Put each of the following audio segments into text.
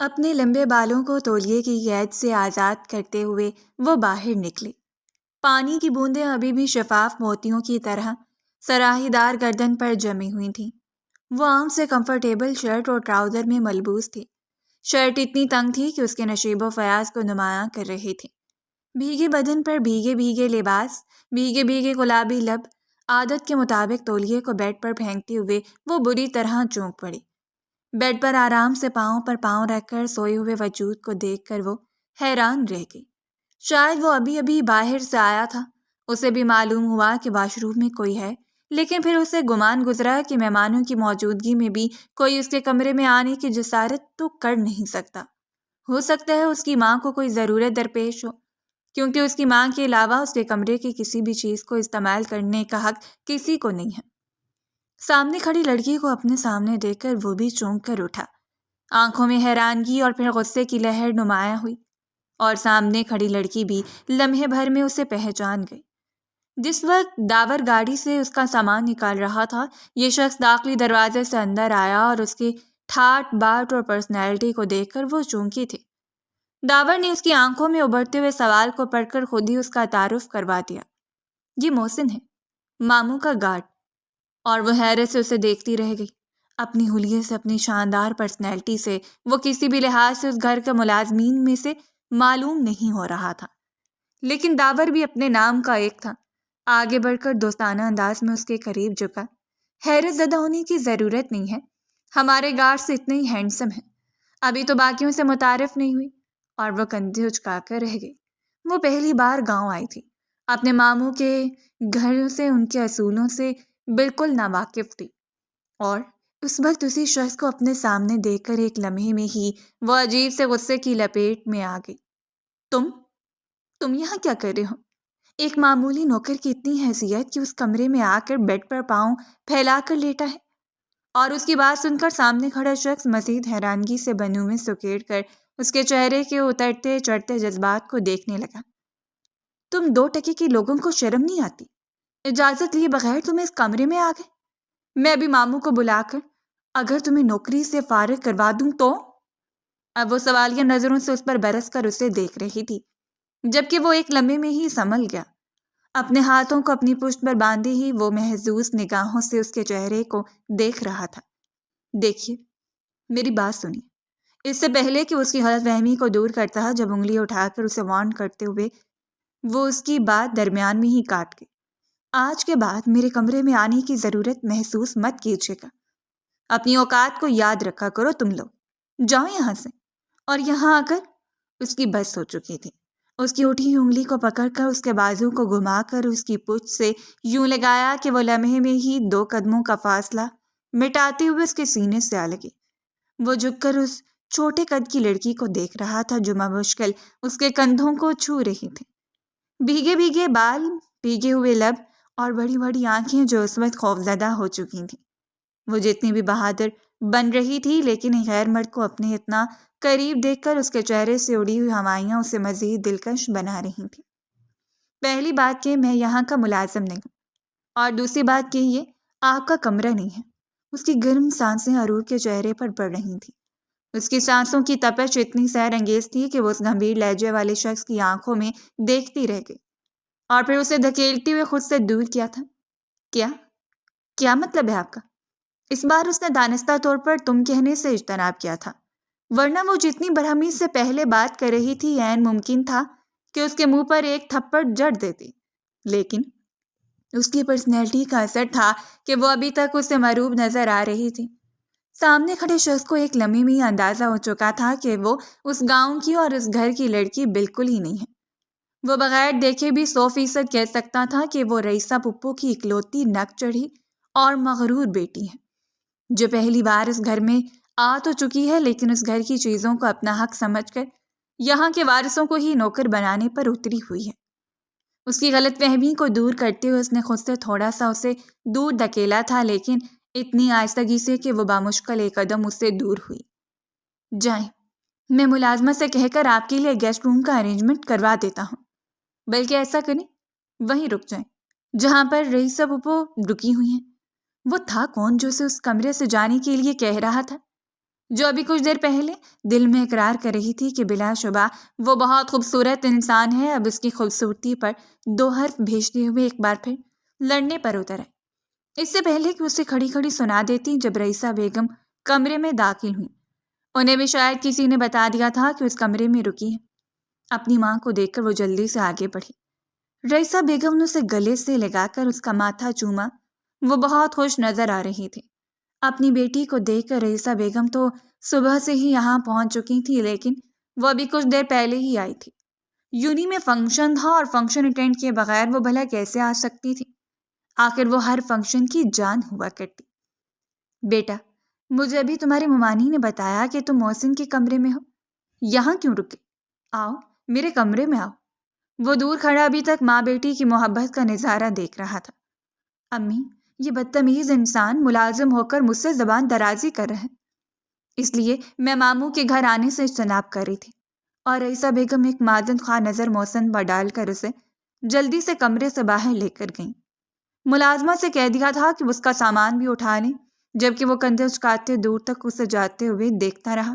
اپنے لمبے بالوں کو تولیے کی قید سے آزاد کرتے ہوئے وہ باہر نکلی۔ پانی کی بوندیں ابھی بھی شفاف موتیوں کی طرح سراہی دار گردن پر جمی ہوئی تھیں۔ وہ عام سے کمفرٹیبل شرٹ اور ٹراؤزر میں ملبوس تھی۔ شرٹ اتنی تنگ تھی کہ اس کے نشیب و فیاض کو نمایاں کر رہی تھی۔ بھیگے بدن پر بھیگے بھیگے لباس، بھیگے بھیگے گلابی لب، عادت کے مطابق تولیے کو بیڈ پر پھینکتے ہوئے وہ بری طرح چونک پڑی۔ بیڈ پر آرام سے پاؤں پر پاؤں رکھ کر سوئے ہوئے وجود کو دیکھ کر وہ حیران رہ گئی۔ شاید وہ ابھی ابھی باہر سے آیا تھا۔ اسے بھی معلوم ہوا کہ واش روم میں کوئی ہے، لیکن پھر اسے گمان گزرا کہ مہمانوں کی موجودگی میں بھی کوئی اس کے کمرے میں آنے کی جسارت تو کر نہیں سکتا۔ ہو سکتا ہے اس کی ماں کو کوئی ضرورت درپیش ہو، کیونکہ اس کی ماں کے علاوہ اس کے کمرے کی کسی بھی چیز کو استعمال کرنے کا حق کسی کو نہیں ہے۔ سامنے کھڑی لڑکی کو اپنے سامنے دیکھ کر وہ بھی چونک کر اٹھا۔ آنکھوں میں حیرانگی اور پھر غصے کی لہر نمایاں ہوئی، اور سامنے کھڑی لڑکی بھی لمحے بھر میں اسے پہچان گئی۔ جس وقت داور گاڑی سے اس کا سامان نکال رہا تھا، یہ شخص داخلی دروازے سے اندر آیا اور اس کی ٹھاٹ باٹ اور پرسنالٹی کو دیکھ کر وہ چونکی تھی۔ داور نے اس کی آنکھوں میں ابھرتے ہوئے سوال کو پڑھ کر خود ہی اس کا تعارف کروا دیا۔ یہ محسن ہے، ماموں کا گارڈ۔ اور وہ حیرت سے اسے دیکھتی رہ گئی۔ اپنی حلیے سے، اپنی شاندار پرسنالٹی سے وہ کسی بھی لحاظ سے اس گھر کے ملازمین میں سے معلوم نہیں ہو رہا تھا، لیکن داور بھی اپنے نام کا ایک تھا۔ آگے بڑھ کر دوستانہ انداز میں اس کے قریب جھکا۔ حیرت زدہ ہونے کی ضرورت نہیں ہے، ہمارے گارڈ سے اتنے ہی ہینڈسم ہیں، ابھی تو باقیوں سے متعارف نہیں ہوئی۔ اور وہ کندھے اچکا کر رہ گئی۔ وہ پہلی بار گاؤں آئی تھی، اپنے ماموں کے گھر سے، ان کے اصولوں سے بالکل ناواقف تھی، اور اس وقت اسی شخص کو اپنے سامنے دیکھ کر ایک لمحے میں ہی وہ عجیب سے غصے کی لپیٹ میں آ گئی۔ تم یہاں کیا کر رہے ہو؟ ایک معمولی نوکر کی اتنی حیثیت کہ اس کمرے میں آ کر بیڈ پر پاؤں پھیلا کر لیٹا ہے؟ اور اس کی بات سن کر سامنے کھڑا شخص مزید حیرانگی سے بنوں میں سکیڑ کر اس کے چہرے کے اترتے چڑھتے جذبات کو دیکھنے لگا۔ تم 2 کے لوگوں کو شرم نہیں آتی؟ اجازت لیے بغیر تمہیں اس کمرے میں آ گئے؟ میں ابھی ماموں کو بلا کر اگر تمہیں نوکری سے فارغ کروا دوں تو؟ اب وہ سوالیہ نظروں سے اس پر برس کر اسے دیکھ رہی تھی، جبکہ وہ ایک لمحے میں ہی سنبھل گیا۔ اپنے ہاتھوں کو اپنی پشت پر باندھے ہی وہ محظوظ نگاہوں سے اس کے چہرے کو دیکھ رہا تھا۔ دیکھیے، میری بات سنیے۔ اس سے پہلے کہ اس کی غلط فہمی کو دور کرتا، جب انگلی اٹھا کر اسے وارن کرتے ہوئے وہ اس کی بات درمیان میں ہی کاٹ گئی۔ آج کے بعد میرے کمرے میں آنے کی ضرورت محسوس مت کیجیے گا۔ اپنی اوقات کو یاد رکھا کرو تم لوگ۔ جاؤ یہاں سے۔ اور یہاں آ کر اس کی بس ہو چکی تھی۔ اس کی اٹھی انگلی کو پکڑ کر اس کے بازو کو گھما کر اس کی پشت سے یوں لگایا کہ وہ لمحے میں ہی 2 قدموں کا فاصلہ مٹاتے ہوئے اس کے سینے سے آ لگی۔ وہ جھک کر اس چھوٹے قد کی لڑکی کو دیکھ رہا تھا جو بمشکل اس کے کندھوں کو چھو رہی تھی۔ بھیگے بھیگے بال، بھیگے ہوئے لب اور بڑی بڑی آنکھیں جو اس وقت خوفزدہ ہو چکی تھیں۔ وہ جتنی بھی بہادر بن رہی تھی، لیکن غیر مرد کو اپنے اتنا قریب دیکھ کر اس کے چہرے سے اڑی ہوئی ہوائیاں اسے مزید دلکش بنا رہی تھیں۔ پہلی بات کہ میں یہاں کا ملازم نہیں ہوں، اور دوسری بات کہ یہ آپ کا کمرہ نہیں ہے۔ اس کی گرم سانسیں عروج کے چہرے پر پڑ رہی تھیں۔ اس کی سانسوں کی تپش اتنی سحر انگیز تھی کہ وہ اس گمبھیر لہجے والے شخص کی آنکھوں میں دیکھتی رہ گئی، اور پھر اسے دھکیلتے ہوئے خود سے دور کیا تھا۔ کیا مطلب ہے آپ کا؟ اس بار اس نے دانستہ طور پر تم کہنے سے اجتناب کیا تھا، ورنہ وہ جتنی برہمی سے پہلے بات کر رہی تھی عین ممکن تھا کہ اس کے منہ پر ایک تھپڑ جڑ دیتی، لیکن اس کی پرسنالٹی کا اثر تھا کہ وہ ابھی تک اس سے مروب نظر آ رہی تھی۔ سامنے کھڑے شخص کو ایک لمحے میں اندازہ ہو چکا تھا کہ وہ اس گاؤں کی اور اس گھر کی لڑکی بالکل ہی نہیں ہے۔ وہ بغیر دیکھے بھی 100% کہہ سکتا تھا کہ وہ رئیسہ پھپھو کی اکلوتی نک چڑھی اور مغرور بیٹی ہے، جو پہلی بار اس گھر میں آ تو چکی ہے، لیکن اس گھر کی چیزوں کو اپنا حق سمجھ کر یہاں کے وارثوں کو ہی نوکر بنانے پر اتری ہوئی ہے۔ اس کی غلط فہمی کو دور کرتے ہوئے اس نے خود سے تھوڑا سا اسے دور دھکیلا تھا، لیکن اتنی آہستگی سے کہ وہ بامشکل ایک قدم اس سے دور ہوئی۔ جائیں، میں ملازمہ سے کہہ کر آپ کے لیے گیسٹ روم کا ارینجمنٹ کروا دیتا ہوں۔ بلکہ ایسا کریں، وہیں رک جائیں جہاں پر رئیسہ پھپھو رکی ہوئی ہیں۔ وہ تھا کون جو اسے اس کمرے سے جانے کے لیے کہہ رہا تھا؟ جو ابھی کچھ دیر پہلے دل میں اقرار کر رہی تھی کہ بلا شبہ وہ بہت خوبصورت انسان ہے، اب اس کی خوبصورتی پر 2 حرف بھیجتے ہوئے ایک بار پھر لڑنے پر اتر آئے۔ اس سے پہلے کہ اسے کھڑی کھڑی سنا دیتی، جب رئیسہ بیگم کمرے میں داخل ہوئی۔ انہیں بھی شاید کسی نے بتا دیا تھا کہ اس کمرے میں رکی ہے۔ اپنی ماں کو دیکھ کر وہ جلدی سے آگے بڑھی۔ رئیسہ بیگم نے اسے گلے سے لگا کر اس کا ماتھا چوما۔ وہ بہت خوش نظر آ رہی تھی۔ اپنی بیٹی کو دیکھ کر رئیسہ بیگم تو صبح سے ہی یہاں پہنچ چکی تھی، لیکن وہ ابھی کچھ دیر پہلے ہی آئی تھی۔ یونی میں فنکشن تھا اور فنکشن اٹینڈ کیے بغیر وہ بھلا کیسے آ سکتی تھی؟ آخر وہ ہر فنکشن کی جان ہوا کرتی۔ بیٹا، مجھے ابھی تمہاری ممانی نے بتایا کہ تم محسن کے کمرے میں ہو۔ یہاں کیوں رکے؟ آؤ میرے کمرے میں آؤ۔ وہ دور کھڑا ابھی تک ماں بیٹی کی محبت کا نظارہ دیکھ رہا تھا۔ امی، یہ بدتمیز انسان ملازم ہو کر مجھ سے زبان درازی کر رہے ہیں، اس لیے میں ماموں کے گھر آنے سے اجتناب کر رہی تھی۔ اور رئیسہ بیگم ایک مادن خواہ نظر محسن پر ڈال کر اسے جلدی سے کمرے سے باہر لے کر گئیں۔ ملازمہ سے کہہ دیا تھا کہ اس کا سامان بھی اٹھا لیں، جبکہ وہ کندھے اچکاتے دور تک اسے جاتے ہوئے دیکھتا رہا،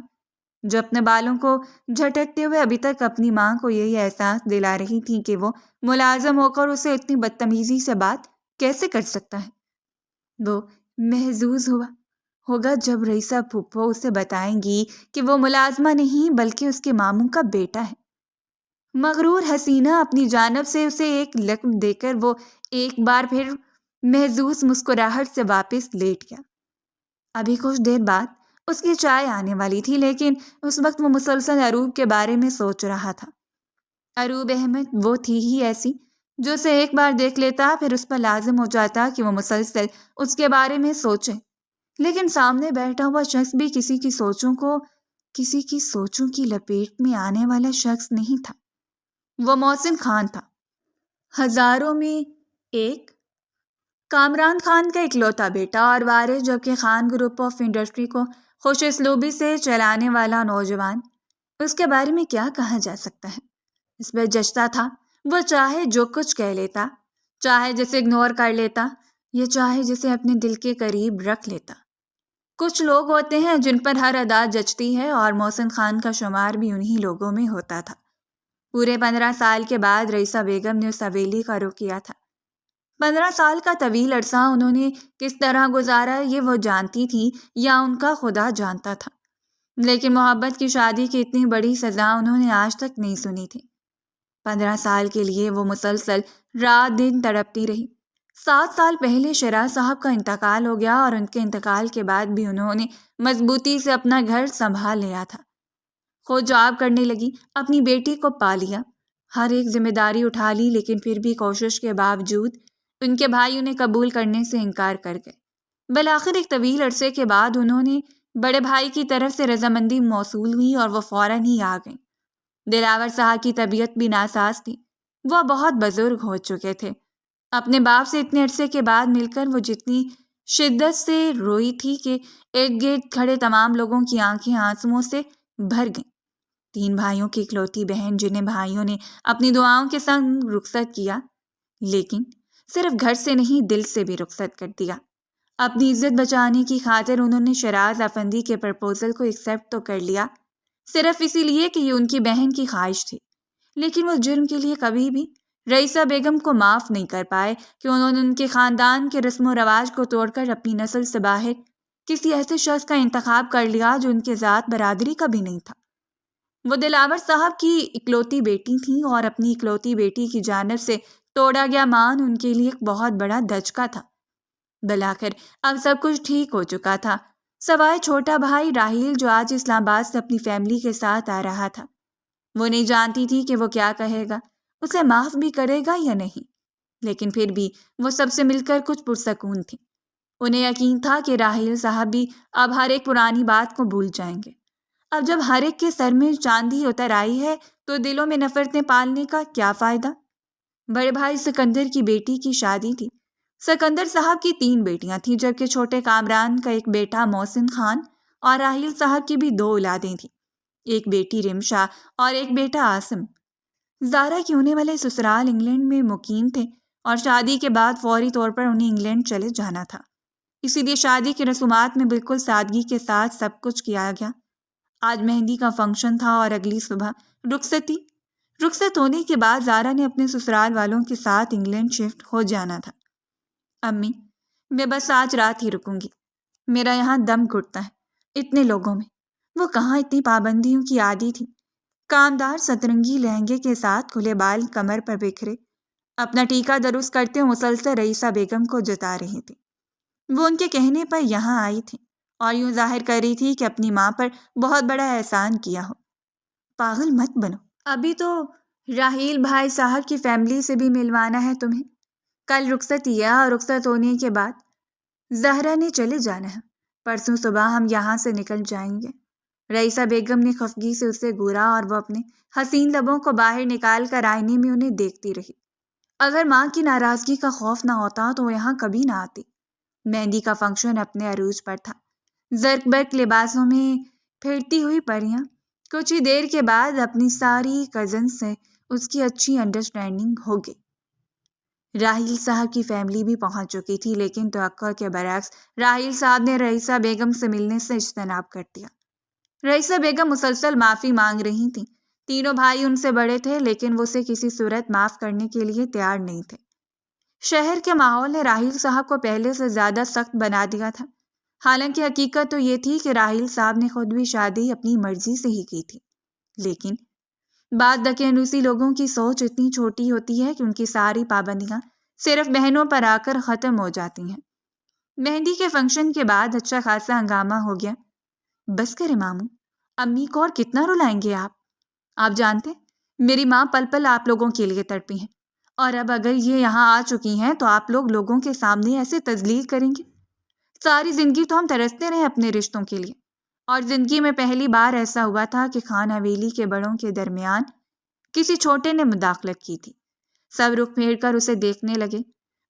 جو اپنے بالوں کو جھٹکتے ہوئے ابھی تک اپنی ماں کو یہی احساس دلا رہی تھی کہ وہ ملازم ہو کر اسے اتنی بدتمیزی سے بات کیسے کر سکتا ہے۔ وہ محظوظ ہوگا جب رئیسہ پھپھو اسے بتائیں گی کہ وہ ملازمہ نہیں بلکہ اس کے ماموں کا بیٹا ہے۔ مغرور حسینہ اپنی جانب سے اسے ایک لقب دے کر وہ ایک بار پھر محظوظ مسکراہٹ سے واپس لیٹ گیا۔ ابھی کچھ دیر بعد اس کی چائے آنے والی تھی، لیکن اس وقت وہ مسلسل اروب کے بارے میں سوچ رہا تھا۔ اروب احمد وہ تھی ہی ایسی جو اسے ایک بار دیکھ لیتا پھر اس پر لازم ہو جاتا کہ وہ مسلسل اس کے بارے میں سوچے، لیکن سامنے بیٹھا ہوا شخص بھی کسی کی سوچوں کی لپیٹ میں آنے والا شخص نہیں تھا۔ وہ محسن خان تھا، ہزاروں میں ایک، کامران خان کا اکلوتا بیٹا اور وارث، جبکہ خان گروپ آف انڈسٹری کو خوش اسلوبی سے چلانے والا نوجوان۔ اس کے بارے میں کیا کہا جا سکتا ہے؟ اس پہ جچتا تھا وہ چاہے جو کچھ کہہ لیتا، چاہے جسے اگنور کر لیتا، یا چاہے جسے اپنے دل کے قریب رکھ لیتا۔ کچھ لوگ ہوتے ہیں جن پر ہر ادا جچتی ہے، اور محسن خان کا شمار بھی انہی لوگوں میں ہوتا تھا۔ پورے 15 سال کے بعد رئیسہ بیگم نے اس حویلی کا رخ کیا تھا۔ 15 سال کا طویل عرصہ انہوں نے کس طرح گزارا یہ وہ جانتی تھی یا ان کا خدا جانتا تھا، لیکن محبت کی شادی کی اتنی بڑی سزا انہوں نے آج تک نہیں سنی تھی۔ 15 سال کے لیے وہ مسلسل رات دن تڑپتی رہی۔ 7 سال پہلے شیراز صاحب کا انتقال ہو گیا، اور ان کے انتقال کے بعد بھی انہوں نے مضبوطی سے اپنا گھر سنبھال لیا تھا۔ خود جاب کرنے لگی، اپنی بیٹی کو پا لیا، ہر ایک ذمہ داری اٹھا لی، لیکن پھر بھی کوشش کے باوجود ان کے بھائی انہیں قبول کرنے سے انکار کر گئے۔ بالآخر ایک طویل عرصے کے بعد انہوں نے بڑے بھائی کی طرف سے رضامندی موصول ہوئی اور وہ فوراً ہی آ گئیں۔ دلاور صاحب کی طبیعت بھی ناساز تھی، وہ بہت بزرگ ہو چکے تھے۔ اپنے باپ سے اتنے عرصے کے بعد مل کر وہ جتنی شدت سے روئی تھی کہ ارد گرد کھڑے تمام لوگوں کی آنکھیں آنسوؤں سے بھر گئیں۔ 3 بھائیوں کی اکلوتی بہن جنہیں بھائیوں نے اپنی دعاؤں کے سنگ رخصت کیا، لیکن صرف گھر سے نہیں دل سے بھی رخصت کر دیا۔ اپنی عزت بچانے کی خاطر انہوں نے شیراز افندی کے پرپوزل کو ایکسیپٹ تو کر لیا، صرف اسی لیے کہ یہ ان کی بہن کی خواہش تھی، لیکن وہ جرم کے لیے کبھی بھی رئیسہ بیگم کو معاف نہیں کر پائے کہ انہوں نے ان کے خاندان کے رسم و رواج کو توڑ کر اپنی نسل سے باہر کسی ایسے شخص کا انتخاب کر لیا جو ان کے ذات برادری کا بھی نہیں تھا۔ وہ دلاور صاحب کی اکلوتی بیٹی تھیں، اور اپنی اکلوتی بیٹی کی جانب سے توڑا گیا مان ان کے لیے ایک بہت بڑا دھچکا تھا۔ بالآخر اب سب کچھ ٹھیک ہو چکا تھا، سوائے چھوٹا بھائی راہیل جو آج اسلام آباد سے اپنی فیملی کے ساتھ آ رہا تھا۔ وہ نہیں جانتی تھی کہ وہ کیا کہے گا، اسے معاف بھی کرے گا یا نہیں، لیکن پھر بھی وہ سب سے مل کر کچھ پرسکون تھی۔ انہیں یقین تھا کہ راہیل صاحب بھی اب ہر ایک پرانی بات کو بھول جائیں گے۔ اب جب ہر ایک کے سر میں چاندی اتر آئی ہے تو دلوں میں نفرتیں پالنے کا کیا فائدہ؟ بڑے بھائی سکندر کی بیٹی کی شادی تھی۔ سکندر صاحب کی 3 بیٹیاں تھیں، جبکہ چھوٹے کامران کا ایک بیٹا محسن خان اور راہیل صاحب کی بھی 2 اولادیں تھیں، ایک بیٹی رمشا اور ایک بیٹا عاصم۔ زارا کے ہونے والے سسرال انگلینڈ میں مقیم تھے، اور شادی کے بعد فوری طور پر انہیں انگلینڈ چلے جانا تھا، اسی لیے شادی کی رسومات میں بالکل سادگی کے ساتھ سب کچھ کیا گیا۔ آج مہندی کا فنکشن تھا اور اگلی صبح رخصتی۔ رخصت ہونے کے بعد زارا نے اپنے سسرال والوں کے ساتھ انگلینڈ شفٹ ہو جانا تھا۔ امی، میں بس آج رات ہی رکوں گی، میرا یہاں دم گھٹتا ہے اتنے لوگوں میں۔ وہ کہاں اتنی پابندیوں کی عادی تھی۔ کامدار سترنگی لہنگے کے ساتھ کھلے بال کمر پر بکھرے اپنا ٹیکا درست کرتے مسلسل رئیسہ بیگم کو جتا رہی تھی۔ وہ ان کے کہنے پر یہاں آئی تھی اور یوں ظاہر کر رہی تھی کہ اپنی ماں پر بہت بڑا احسان کیا ہو۔ پاگل مت بنو، ابھی تو راحیل بھائی صاحب کی فیملی سے بھی ملوانا ہے تمہیں۔ کل رخصتی ہے اور رخصت ہونے کے بعد زہرا نے چلے جانا ہے۔ پرسوں صبح ہم یہاں سے نکل جائیں گے۔ رئیسہ بیگم نے خفگی سے اسے گھورا اور وہ اپنے حسین لبوں کو باہر نکال کر آئینے میں انہیں دیکھتی رہی۔ اگر ماں کی ناراضگی کا خوف نہ ہوتا تو وہ یہاں کبھی نہ آتی۔ مہندی کا فنکشن اپنے عروج پر تھا۔ زرق برق لباسوں میں پھرتی ہوئی پریاں۔ کچھ ہی دیر کے بعد اپنی ساری کزن سے اس کی اچھی انڈرسٹینڈنگ ہو گئی۔ راحیل صاحب کی فیملی بھی پہنچ چکی تھی، لیکن توقع کے برعکس راحیل صاحب نے رئیسہ بیگم سے ملنے سے اجتناب کر دیا۔ رئیسہ بیگم مسلسل معافی مانگ رہی تھیں۔ تینوں بھائی ان سے بڑے تھے، لیکن وہ اسے کسی صورت معاف کرنے کے لیے تیار نہیں تھے۔ شہر کے ماحول نے راحیل صاحب کو پہلے سے زیادہ سخت بنا دیا تھا۔ حالانکہ حقیقت تو یہ تھی کہ راحیل صاحب نے خود بھی شادی اپنی مرضی سے ہی کی تھی، لیکن بعض دقیانوسی لوگوں کی سوچ اتنی چھوٹی ہوتی ہے کہ ان کی ساری پابندیاں صرف بہنوں پر آ کر ختم ہو جاتی ہیں۔ مہندی کے فنکشن کے بعد اچھا خاصا ہنگامہ ہو گیا۔ بس کرے ماموں، امی کو اور کتنا رلائیں گے آپ جانتے میری ماں پل پل آپ لوگوں کے لیے تڑپی ہیں، اور اب اگر یہ یہاں آ چکی ہیں تو آپ لوگوں کے سامنے ایسے تذلیل کریں گے۔ ساری زندگی تو ہم ترستے رہے اپنے رشتوں کے لیے، اور زندگی میں پہلی بار ایسا ہوا تھا کہ خان حویلی کے بڑوں کے درمیان کسی چھوٹے نے مداخلت کی تھی۔ سب رخ پھیر کر اسے دیکھنے لگے۔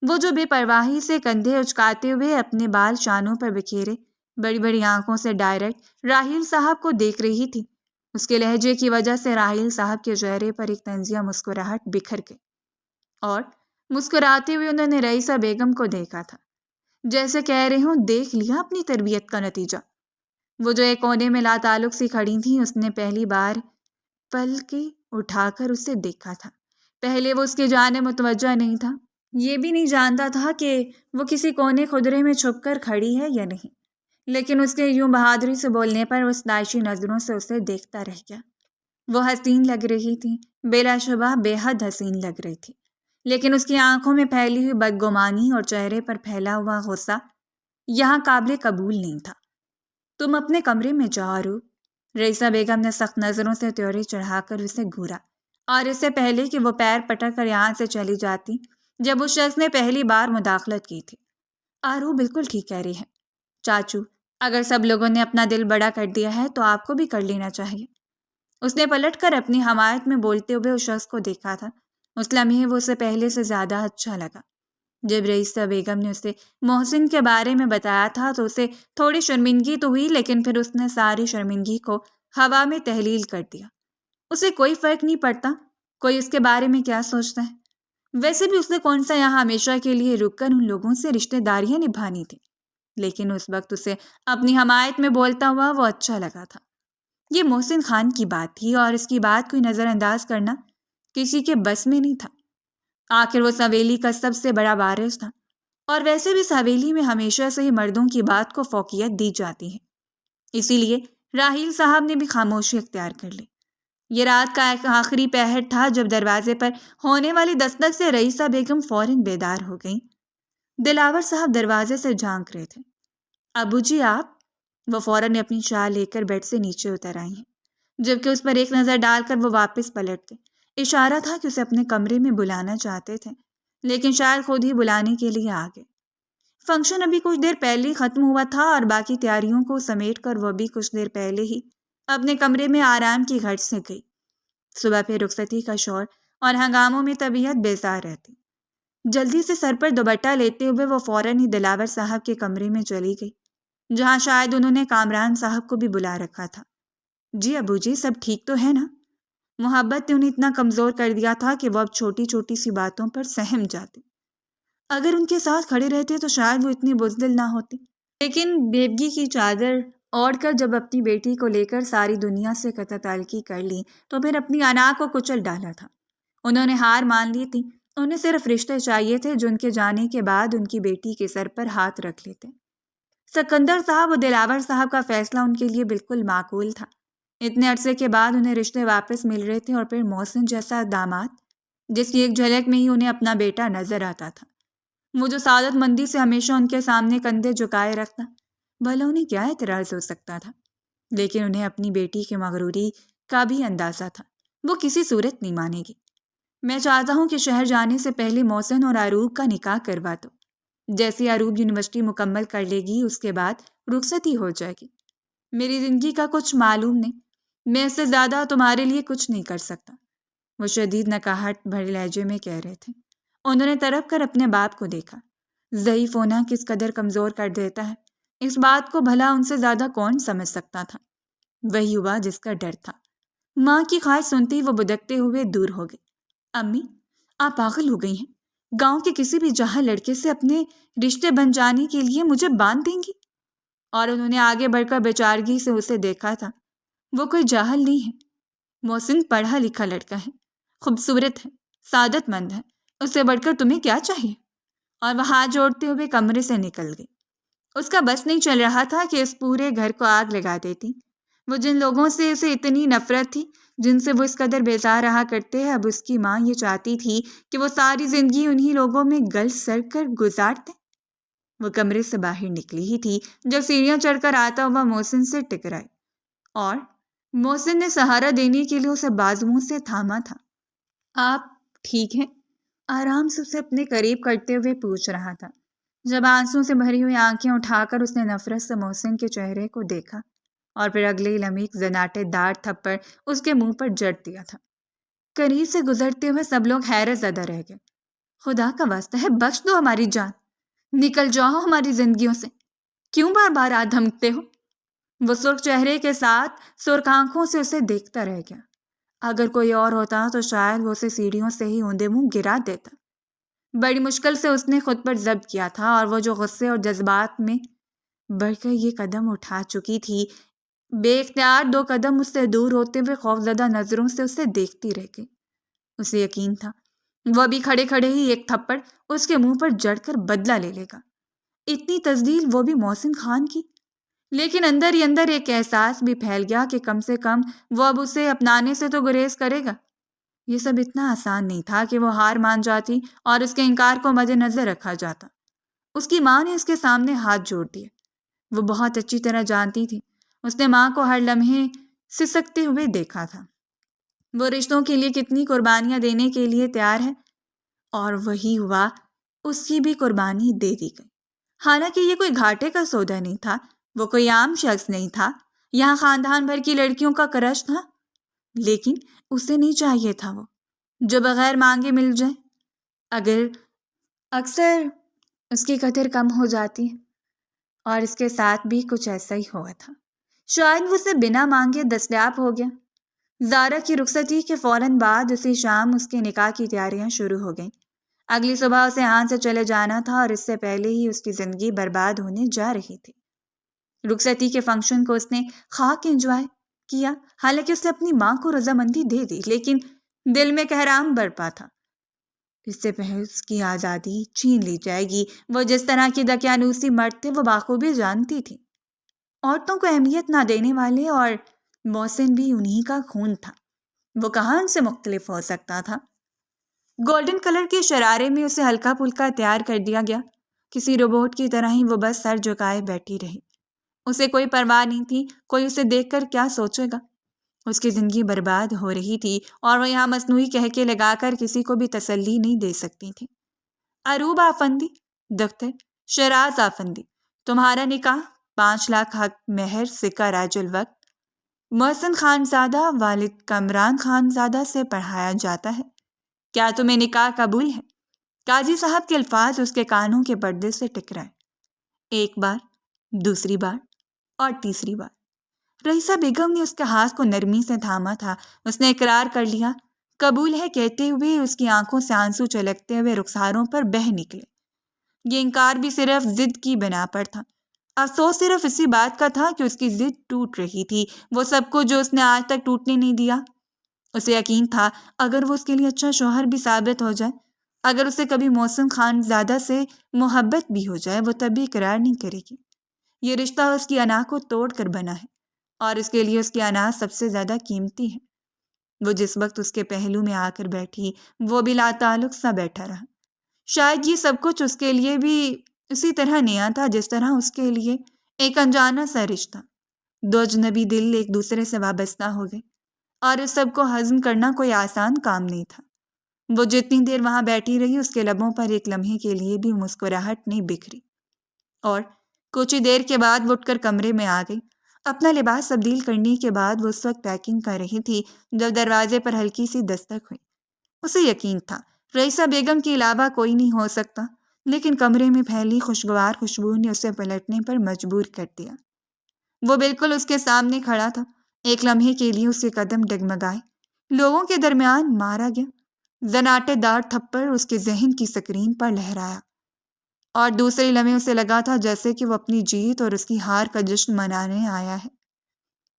وہ جو بے پرواہی سے کندھے اچکاتے ہوئے اپنے بال شانوں پر بکھیرے بڑی بڑی آنکھوں سے ڈائریکٹ راحیل صاحب کو دیکھ رہی تھی، اس کے لہجے کی وجہ سے راحیل صاحب کے چہرے پر ایک طنزیہ مسکراہٹ بکھر گئی، اور مسکراتے ہوئے انہوں نے رئیسہ بیگم کو دیکھا تھا، جیسے کہہ رہے ہوں دیکھ لیا اپنی تربیت کا نتیجہ۔ وہ جو ایک کونے میں لاتعلق سی کھڑی تھیں، اس نے پہلی بار پلکیں اٹھا کر اسے دیکھا تھا۔ پہلے وہ اس کی جانب متوجہ نہیں تھا، یہ بھی نہیں جانتا تھا کہ وہ کسی کونے خدرے میں چھپ کر کھڑی ہے یا نہیں، لیکن اس کے یوں بہادری سے بولنے پر اس داعشی نظروں سے اسے دیکھتا رہ گیا۔ وہ حسین لگ رہی تھی، بلا شبہ بے حد حسین لگ رہی تھی، لیکن اس کی آنکھوں میں پھیلی ہوئی بدگمانی اور چہرے پر پھیلا ہوا غصہ یہاں قابل قبول نہیں تھا۔ تم اپنے کمرے میں جاؤ روپ، رئیسہ بیگم نے سخت نظروں سے تیوری چڑھا کر اسے گھورا، اور اس سے پہلے کہ وہ پیر پٹک کر یہاں سے چلی جاتی جب اس شخص نے پہلی بار مداخلت کی تھی۔ آرو بالکل ٹھیک کہہ رہی ہے چاچو، اگر سب لوگوں نے اپنا دل بڑا کر دیا ہے تو آپ کو بھی کر لینا چاہیے۔ اس نے پلٹ کر اپنی حمایت میں بولتے ہوئے اس شخص کو دیکھا تھا۔ اس لمحے وہ اسے پہلے سے زیادہ اچھا لگا۔ جب رئیسہ بیگم نے اسے محسن کے بارے میں بتایا تھا تو اسے تھوڑی شرمندگی تو ہوئی، لیکن پھر اس نے ساری شرمندگی کو ہوا میں تحلیل کر دیا۔ اسے کوئی فرق نہیں پڑتا کوئی اس کے بارے میں کیا سوچتا ہے، ویسے بھی اس نے کون سا یہاں ہمیشہ کے لیے رک کر ان لوگوں سے رشتہ داریاں نبھانی تھی، لیکن اس وقت اسے اپنی حمایت میں بولتا ہوا وہ اچھا لگا تھا۔ یہ محسن خان کی بات تھی اور اس کی بات کو نظر انداز کرنا کسی کے بس میں نہیں تھا۔ آخر وہ اس حویلی کا سب سے بڑا وارث تھا، اور ویسے بھی اس حویلی میں ہمیشہ سے ہی مردوں کی بات کو فوقیت دی جاتی ہے، اسی لیے راحیل صاحب نے بھی خاموشی اختیار کر لی۔ یہ رات کا ایک آخری پہر تھا جب دروازے پر ہونے والی دستک سے رئیسہ بیگم فوراً بیدار ہو گئیں۔ دلاور صاحب دروازے سے جھانک رہے تھے۔ ابو جی آپ؟ وہ فوراً اپنی شال لے کر بیڈ سے نیچے اتر آئی ہیں، جبکہ اس پر ایک نظر ڈال کر وہ واپس پلٹ گئے۔ اشارہ تھا کہ اسے اپنے کمرے میں بلانا چاہتے تھے، لیکن شاید خود ہی بلانے کے لیے آ گئے۔ فنکشن ابھی کچھ دیر پہلے ہی ختم ہوا تھا اور باقی تیاریوں کو سمیٹ کر وہ بھی کچھ دیر پہلے ہی اپنے کمرے میں آرام کی گھٹ سے گئی۔ صبح پھر رخصتی کا شور اور ہنگاموں میں طبیعت بیزار رہتی۔ جلدی سے سر پر دوپٹہ لیتے ہوئے وہ فوراً ہی دلاور صاحب کے کمرے میں چلی گئی، جہاں شاید انہوں نے کامران صاحب کو بھی بلا رکھا تھا۔ جی ابو جی، سب ٹھیک تو ہے نا؟ محبت نے انہیں اتنا کمزور کر دیا تھا کہ وہ اب چھوٹی چھوٹی سی باتوں پر سہم جاتے۔ اگر ان کے ساتھ کھڑے رہتے تو شاید وہ اتنی بزدل نہ ہوتی، لیکن بیوگی کی چادر اوڑھ کر جب اپنی بیٹی کو لے کر ساری دنیا سے قطع تعلقی کر لی تو پھر اپنی انا کو کچل ڈالا تھا۔ انہوں نے ہار مان لی تھی، انہیں صرف رشتے چاہیے تھے جو ان کے جانے کے بعد ان کی بیٹی کے سر پر ہاتھ رکھ لیتے۔ سکندر صاحب و دلاور صاحب کا فیصلہ ان کے لیے بالکل معقول تھا۔ اتنے عرصے کے بعد انہیں رشتے واپس مل رہے تھے، اور پھر محسن جیسا داماد جس کی ایک جھلک میں ہی انہیں اپنا بیٹا نظر آتا تھا، وہ جو سعادت مندی سے ہمیشہ ان کے سامنے کندھے جھکائے رکھتا۔ بھلا انہیں کیا اعتراض ہو سکتا تھا؟ لیکن انہیں اپنی بیٹی کی مغروری کا بھی اندازہ تھا، وہ کسی صورت نہیں مانے گی۔ میں چاہتا ہوں کہ شہر جانے سے پہلے محسن اور اروب کا نکاح کروا دو۔ جیسی اروب یونیورسٹی مکمل کر لے گی اس کے بعد رخصتی ہو جائے گی۔ میری زندگی کا کچھ معلوم نہیں، میں اس سے زیادہ تمہارے لیے کچھ نہیں کر سکتا، وہ شدید نکاہٹ بھرے لہجے میں کہہ رہے تھے۔ انہوں نے تڑپ کر اپنے باپ کو دیکھا۔ ضعیف ہونا کس قدر کمزور کر دیتا ہے، اس بات کو بھلا ان سے زیادہ کون سمجھ سکتا تھا؟ وہی ہوا جس کا ڈر تھا۔ ماں کی خواہش سنتی وہ بدکتے ہوئے دور ہو گئی۔ امی، آپ پاگل ہو گئی ہیں؟ گاؤں کے کسی بھی جاہل لڑکے سے اپنے رشتے بن جانے کے لیے مجھے باندھ دیں گی؟ اور انہوں نے آگے بڑھ کر بیچارگی سے اسے دیکھا تھا۔ وہ کوئی جاہل نہیں ہے، محسن پڑھا لکھا لڑکا ہے، خوبصورت ہے، سعادت مند ہے، اس سے بڑھ کر تمہیں کیا چاہیے؟ اور وہ ہاتھ جوڑتے ہوئے کمرے سے نکل گئی۔ اس کا بس نہیں چل رہا تھا کہ اس پورے گھر کو آگ لگا دیتی۔ وہ جن لوگوں سے اسے اتنی نفرت تھی، جن سے وہ اس قدر بیزار رہا کرتے، اب اس کی ماں یہ چاہتی تھی کہ وہ ساری زندگی انہی لوگوں میں گل سڑ کر گزارتے۔ وہ کمرے سے باہر نکلی ہی تھی جب سیڑھیاں چڑھ کر آتا ہوا محسن سے ٹکرائی، اور محسن نے سہارا دینے کے لیے اسے بازوؤں سے تھاما تھا۔ آپ ٹھیک ہیں؟ آرام سے اسے اپنے قریب کرتے ہوئے پوچھ رہا تھا۔ جب آنسوں سے بھری ہوئی آنکھیں اٹھا کر اس نے نفرت سے محسن کے چہرے کو دیکھا، اور پھر اگلے ہی لمحے ایک زناٹے دار تھپڑ اس کے منہ پر جڑ دیا تھا۔ قریب سے گزرتے ہوئے سب لوگ حیرت زدہ رہ گئے۔ خدا کا واسطہ ہے، بخش دو ہماری جان، نکل جاؤ ہماری زندگیوں سے، کیوں بار بار آ دھمکتے ہو؟ وہ سرخ چہرے کے ساتھ سرخ آنکھوں سے اسے دیکھتا رہ گیا۔ اگر کوئی اور ہوتا تو شاید وہ اسے سیڑھیوں سے ہی اوندے منہ گرا دیتا۔ بڑی مشکل سے اس نے خود پر ضبط کیا تھا، اور وہ جو غصے اور جذبات میں بڑھ کر یہ قدم اٹھا چکی تھی، بے اختیار 2 قدم اس سے دور ہوتے ہوئے خوفزدہ نظروں سے اسے دیکھتی رہ گئی۔ اسے یقین تھا وہ ابھی کھڑے کھڑے ہی ایک تھپڑ اس کے منہ پر جڑ کر بدلہ لے لے گا۔ اتنی تزدیل وہ بھی محسن خان کی، لیکن اندر ہی اندر ایک احساس بھی پھیل گیا کہ کم سے کم وہ اب اسے اپنانے سے تو گریز کرے گا۔ یہ سب اتنا آسان نہیں تھا کہ وہ ہار مان جاتی اور اس کے انکار کو مد نظر رکھا جاتا۔ اس کی ماں نے اس کے سامنے ہاتھ جوڑ دیے۔ وہ بہت اچھی طرح جانتی تھی، اس نے ماں کو ہر لمحے سسکتے ہوئے دیکھا تھا۔ وہ رشتوں کے لیے کتنی قربانیاں دینے کے لیے تیار ہے، اور وہی ہوا، اس کی بھی قربانی دے دی گئی۔ حالانکہ یہ کوئی گھاٹے کا سودا نہیں تھا، وہ کوئی عام شخص نہیں تھا، یہاں خاندان بھر کی لڑکیوں کا کرش تھا، لیکن اسے نہیں چاہیے تھا وہ جو بغیر مانگے مل جائے۔ اکثر اس کی قدر کم ہو جاتی ہے، اور اس کے ساتھ بھی کچھ ایسا ہی ہوا تھا۔ شاید وہ اسے بنا مانگے دستیاب ہو گیا۔ زارا کی رخصتی کے فوراً بعد اسی شام اس کے نکاح کی تیاریاں شروع ہو گئیں۔ اگلی صبح اسے یہاں سے چلے جانا تھا، اور اس سے پہلے ہی اس کی زندگی برباد ہونے جا رہی تھی۔ رخصتی کے فنکشن کو اس نے خاک انجوائے کیا، حالانکہ اس نے اپنی ماں کو رضامندی دے دی، لیکن دل میں قہرام برپا تھا۔ اس سے پہلے اس کی آزادی چھین لی جائے گی۔ وہ جس طرح کی دقیانوسی مرد تھے وہ بخوبی جانتی تھی۔ عورتوں کو اہمیت نہ دینے والے، اور محسن بھی انہی کا خون تھا، وہ کہاں ان سے مختلف ہو سکتا تھا؟ گولڈن کلر کے شرارے میں اسے ہلکا پھلکا تیار کر دیا گیا، کسی روبوٹ کی طرح ہی وہ بس سر جھکائے بیٹھی رہی۔ اسے کوئی پرواہ نہیں تھی کوئی اسے دیکھ کر کیا سوچے گا۔ اس کی زندگی برباد ہو رہی تھی، اور وہ یہاں مصنوعی کہکے لگا کر کسی کو بھی تسلی نہیں دے سکتی تھی۔ اروب آفندی، دختر شیراز آفندی، تمہارا نکاح 5 لاکھ حق مہر سکہ راج الوقت محسن خانزادہ والد کمران خانزادہ سے پڑھایا جاتا ہے، کیا تمہیں نکاح قبول ہے؟ قاضی صاحب کے الفاظ اس کے کانوں کے پردے سے ٹکرائے۔ ایک بار، دوسری بار، اور تیسری بار۔ رئیسہ بیگم نے اس کے ہاتھ کو نرمی سے تھاما تھا۔ اس نے اقرار کر لیا، قبول ہے کہتے ہوئے اس کی آنکھوں سے آنسو چلکتے ہوئے رخساروں پر بہہ نکلے۔ یہ انکار بھی صرف ضد کی بنا پر تھا۔ افسوس صرف اسی بات کا تھا کہ اس کی ضد ٹوٹ رہی تھی، وہ سب کچھ جو اس نے آج تک ٹوٹنے نہیں دیا۔ اسے یقین تھا اگر وہ اس کے لیے اچھا شوہر بھی ثابت ہو جائے، اگر اسے کبھی محسن خان زادہ سے محبت بھی ہو جائے، وہ تب بھی اقرار نہیں کرے گی۔ یہ رشتہ اس کی انا کو توڑ کر بنا ہے، اور اس کے لیے اس کی انا سب سے زیادہ قیمتی ہے۔ وہ جس وقت اس کے پہلو میں آ کر بیٹھی، وہ بھی لا تعلق سا بیٹھا رہا۔ شاید یہ سب کچھ اس کے لیے بھی اسی طرح نیا تھا جس طرح اس کے لیے ایک انجانا سا رشتہ۔ دو اجنبی دل ایک دوسرے سے وابستہ ہو گئے، اور اس سب کو ہضم کرنا کوئی آسان کام نہیں تھا۔ وہ جتنی دیر وہاں بیٹھی رہی، اس کے لبوں پر ایک لمحے کے لیے بھی مسکراہٹ نہیں بکھری، اور کچھ ہی دیر کے بعد وہ اٹھ کر کمرے میں آ گئی۔ اپنا لباس تبدیل کرنے کے بعد وہ اس وقت پیکنگ کر رہی تھی جب دروازے پر ہلکی سی دستک ہوئی۔ اسے یقین تھا رئیسہ بیگم کے علاوہ کوئی نہیں ہو سکتا، لیکن کمرے میں پھیلی خوشگوار خوشبو نے اسے پلٹنے پر مجبور کر دیا۔ وہ بالکل اس کے سامنے کھڑا تھا۔ ایک لمحے کے لیے اس کے قدم ڈگمگائے، لوگوں کے درمیان مارا گیا زناٹے دار تھپڑ اس کے ذہن کی سکرین پر لہرایا، اور دوسرے لمحے اسے لگا تھا جیسے کہ وہ اپنی جیت اور اس کی ہار کا جشن منانے آیا ہے۔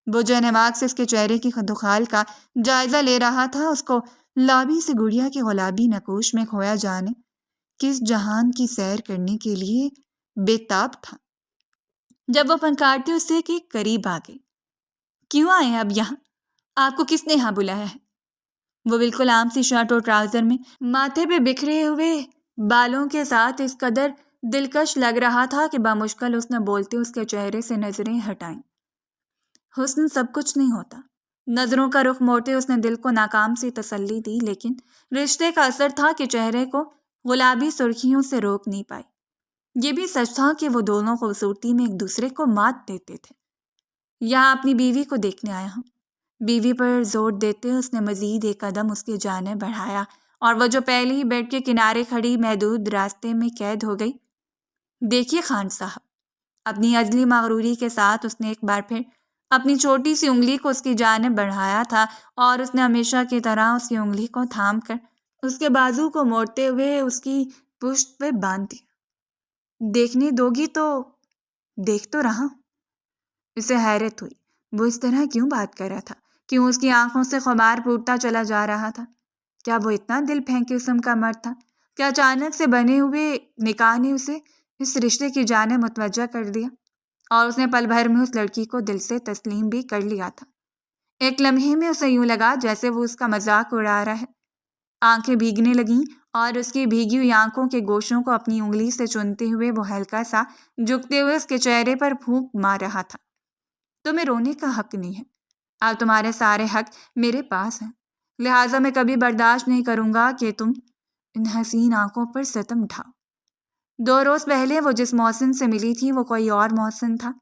وہ جو نماغ سے اس کے چہرے کی خدوخال کا جائزہ لے رہا تھا، اس کو لابی سے گڑیا کے گلابی نقوش میں کھویا جانے کس جہان کی سیر کرنے کے لیے بے تاب تھا۔ جب وہ پنکارتے اس سے کہ قریب آ گئی۔ کیوں آئے اب یہاں؟ آپ کو کس نے یہاں بلایا ہے؟ وہ بالکل عام سی شرٹ اور ٹراؤزر میں، ماتھے پہ بکھرے ہوئے بالوں کے ساتھ اس قدر دلکش لگ رہا تھا کہ بامشکل اس نے بولتے اس کے چہرے سے نظریں ہٹائیں۔ حسن سب کچھ نہیں ہوتا۔ نظروں کا رخ موڑتے اس نے دل کو ناکام سی تسلی دی، لیکن رشتے کا اثر تھا کہ چہرے کو گلابی سرخیوں سے روک نہیں پائی۔ یہ بھی سچ تھا کہ وہ دونوں خوبصورتی میں ایک دوسرے کو مات دیتے تھے۔ یہاں اپنی بیوی کو دیکھنے آیا ہوں۔ بیوی پر زور دیتے اس نے مزید ایک قدم اس کی جانب بڑھایا، اور وہ جو پہلے ہی بیڈ کے کنارے کھڑی محدود راستے میں قید ہو گئی۔ دیکھیے خان صاحب، اپنی عجلی مغروری کے ساتھ اس نے ایک بار پھر اپنی چھوٹی سی انگلی کو اس کی جانب بڑھایا تھا، اور اس نے ہمیشہ کی طرح اس کی انگلی کو تھام کر اس کے بازو کو موڑتے ہوئے اس کی پشت پہ باندھ دیا۔ دیکھنے دو گی تو دیکھ تو رہا ہوں۔ اسے حیرت ہوئی، وہ اس طرح کیوں بات کر رہا تھا؟ کیوں اس کی آنکھوں سے خمار پھوٹتا چلا جا رہا تھا؟ کیا وہ اتنا دل پھینک قسم کا مرد تھا؟ کیا اچانک سے بنے ہوئے نکاح نے اسے اس رشتے کی جانب متوجہ کر دیا، اور اس نے پل بھر میں اس لڑکی کو دل سے تسلیم بھی کر لیا تھا؟ ایک لمحے میں اسے یوں لگا جیسے وہ اس کا مذاق اڑا رہا ہے۔ آنکھیں بھیگنے لگیں، اور اس کی بھیگی ہوئی آنکھوں کے گوشوں کو اپنی انگلی سے چنتے ہوئے وہ ہلکا سا جھکتے ہوئے اس کے چہرے پر پھونک مار رہا تھا۔ تمہیں رونے کا حق نہیں ہے، اب تمہارے سارے حق میرے پاس ہیں، لہٰذا میں کبھی برداشت نہیں کروں گا کہ تم ان حسین آنکھوں پر ستم ڈھاؤ۔ 2 روز پہلے وہ جس محسن سے ملی تھی وہ کوئی اور محسن تھا،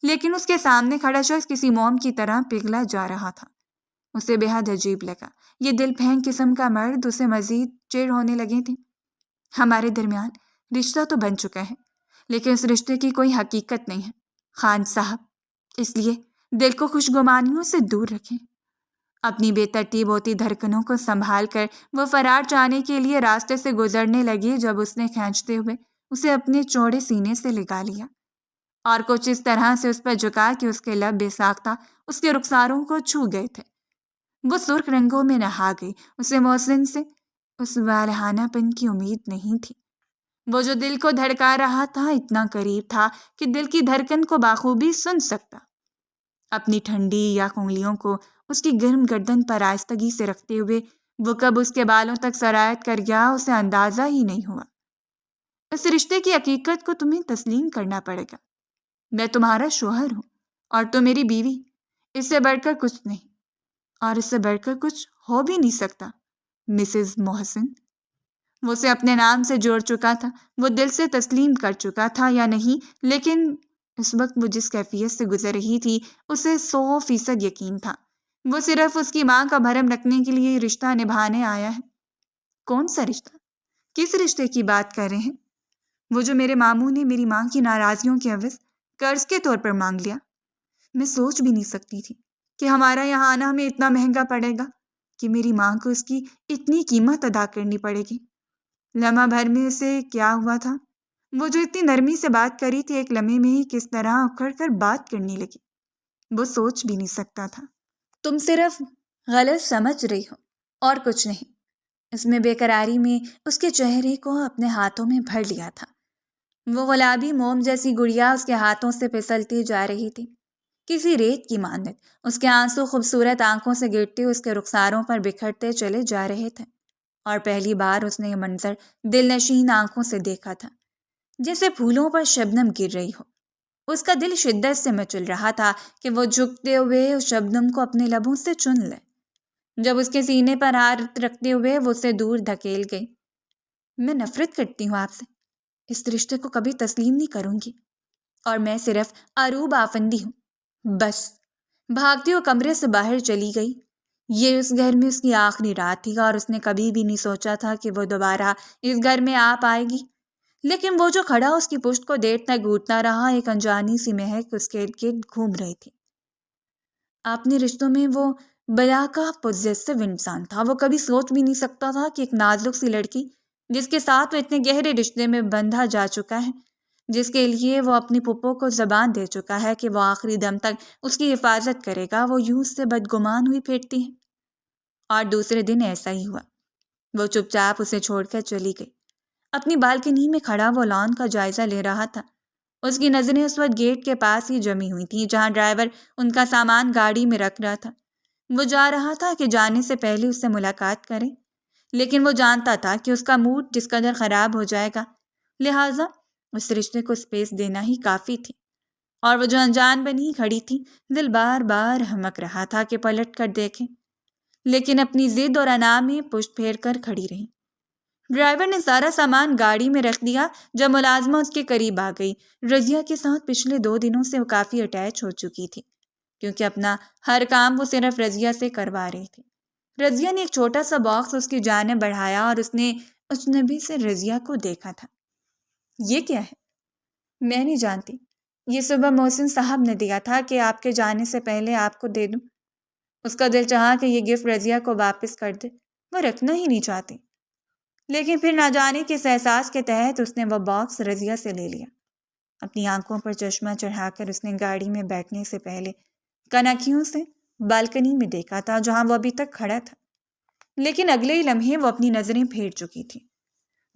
لیکن اس کے سامنے کھڑا شخص کسی موم کی طرح پگھلا جا رہا تھا۔ اسے بے حد عجیب لگا، یہ دل پھینک قسم کا مرد اسے مزید چڑ ہونے لگے تھے۔ ہمارے درمیان رشتہ تو بن چکا ہے، لیکن اس رشتے کی کوئی حقیقت نہیں ہے خان صاحب، اس لیے دل کو خوشگمانیوں سے دور رکھیں۔ اپنی بے ترتیب ہوتی دھڑکنوں کو سنبھال کر وہ فرار چاہنے کے لیے راستے سے گزرنے لگی، جب اس نے کھینچتے ہوئے اسے اپنے چوڑے سینے سے لگا لیا، اور کچھ اس طرح سے اس پر جھکا کہ اس کے لب بے ساختہ اس کے رخساروں کو چھو گئے تھے۔ وہ سرخ رنگوں میں نہا گئی۔ اسے محسن سے اس والہانہ پن کی امید نہیں تھی۔ وہ جو دل کو دھڑکا رہا تھا اتنا قریب تھا کہ دل کی دھڑکن کو بخوبی سن سکتا۔ اپنی ٹھنڈی یا انگلیوں کو اس کی گرم گردن پر آہستگی سے رکھتے ہوئے وہ کب اس کے بالوں تک سرایت کر گیا اسے اندازہ ہی نہیں ہوا۔ اس رشتے کی حقیقت کو تمہیں تسلیم کرنا پڑے گا۔ میں تمہارا شوہر ہوں اور تم میری بیوی، اس سے بڑھ کر کچھ نہیں، اور اس سے بڑھ کر کچھ ہو بھی نہیں سکتا مسز محسن۔ وہ اسے اپنے نام سے جوڑ چکا تھا، وہ دل سے تسلیم کر چکا تھا یا نہیں، لیکن اس وقت وہ جس کیفیت سے گزر رہی تھی اسے 100% یقین تھا وہ صرف اس کی ماں کا بھرم رکھنے کے لیے رشتہ نبھانے آیا ہے۔ کون سا رشتہ؟ کس رشتے کی بات کر رہے ہیں؟ وہ جو میرے ماموں نے میری ماں کی ناراضیوں کے عوض قرض کے طور پر مانگ لیا۔ میں سوچ بھی نہیں سکتی تھی کہ ہمارا یہاں آنا ہمیں اتنا مہنگا پڑے گا، کہ میری ماں کو اس کی اتنی قیمت ادا کرنی پڑے گی۔ لمحہ بھر میں اسے کیا ہوا تھا، وہ جو اتنی نرمی سے بات کری تھی ایک لمحے میں ہی کس طرح اکھڑ کر بات کرنے لگی، وہ سوچ بھی نہیں سکتا تھا۔ تم صرف غلط سمجھ رہی ہو اور کچھ نہیں۔ اس میں بے قراری میں اس کے چہرے کو اپنے ہاتھوں میں بھر لیا تھا۔ وہ گلابی موم جیسی گڑیا اس کے ہاتھوں سے پھسلتی جا رہی تھی، کسی ریت کی مانند۔ اس کے آنسو خوبصورت آنکھوں سے گرتے اس کے رخساروں پر بکھرتے چلے جا رہے تھے، اور پہلی بار اس نے یہ منظر دل نشین آنکھوں سے دیکھا تھا، جیسے پھولوں پر شبنم گر رہی ہو۔ اس کا دل شدت سے مچل رہا تھا کہ وہ جھکتے ہوئے اس شبنم کو اپنے لبوں سے چن لے۔ جب اس کے سینے پر ہاتھ رکھتے ہوئے وہ اسے دور دھکیل گئی۔ میں نفرت کرتی ہوں آپ سے، اس رشتے کو کبھی تسلیم نہیں کروں گی، اور میں صرف عروب آفندی ہوں، بس۔ بھاگتی وہ کمرے سے باہر چلی گئی۔ یہ اس گھر میں اس کی آخری رات تھی، اور اس نے کبھی بھی نہیں سوچا تھا کہ وہ دوبارہ اس گھر میں آ پائے گی۔ لیکن وہ جو کھڑا اس کی پشت کو دیر تک گھونٹتا رہا، ایک انجانی سی مہک اس کے ارد گرد گھوم رہی تھی۔ اپنے رشتوں میں وہ بلا کا پوزیسو انسان تھا۔ وہ کبھی سوچ بھی نہیں سکتا تھا کہ ایک نازک سی لڑکی جس کے ساتھ وہ اتنے گہرے رشتے میں بندھا جا چکا ہے، جس کے لیے وہ اپنی پھپھو کو زبان دے چکا ہے کہ وہ آخری دم تک اس کی حفاظت کرے گا، وہ یوں اس سے بدگمان ہوئی پھرتی ہے۔ اور دوسرے دن ایسا ہی ہوا۔ وہ چپ چاپ اسے چھوڑ کر چلی گئی۔ اپنی بالکنی میں کھڑا وہ لان کا جائزہ لے رہا تھا۔ اس کی نظریں اس وقت گیٹ کے پاس ہی جمی ہوئی تھیں، جہاں ڈرائیور ان کا سامان گاڑی میں رکھ رہا تھا۔ وہ جا رہا تھا کہ جانے سے پہلے اس سے ملاقات کرے، لیکن وہ جانتا تھا کہ اس کا موڈ جس قدر خراب ہو جائے گا، لہٰذا اس رشتے کو اسپیس دینا ہی کافی تھی۔ اور وہ جو انجان بنی کھڑی تھی، دل بار بار ہمک رہا تھا کہ پلٹ کر دیکھے، لیکن اپنی ضد اور انا میں پشت پھیر کر کھڑی رہی۔ ڈرائیور نے سارا سامان گاڑی میں رکھ دیا جب ملازمہ اس کے قریب آ گئی۔ رضیہ کے ساتھ پچھلے 2 دنوں سے وہ کافی اٹیچ ہو چکی تھی، کیونکہ اپنا ہر کام وہ صرف رضیہ سے کروا رہی تھی۔ رضیہ نے ایک چھوٹا سا باکس اس کی جانب بڑھایا اور اس نے اجنبی سے رضیہ کو دیکھا تھا۔ یہ کیا ہے؟ میں نہیں جانتی، یہ صبح محسن صاحب نے دیا تھا کہ آپ کے جانے سے پہلے آپ کو دے دوں۔ اس کا دل چاہا کہ یہ گفٹ رضیہ کو واپس کر دے، وہ رکھنا ہی نہیں چاہتی، لیکن پھر نہ جانے کس احساس کے تحت اس نے وہ باکس رضیہ سے لے لیا۔ اپنی آنکھوں پر چشمہ چڑھا کر اس نے گاڑی میں بیٹھنے سے پہلے کنکھیوں سے بالکنی میں دیکھا تھا، جہاں وہ ابھی تک کھڑا تھا، لیکن اگلے ہی لمحے وہ اپنی نظریں پھیر چکی تھی۔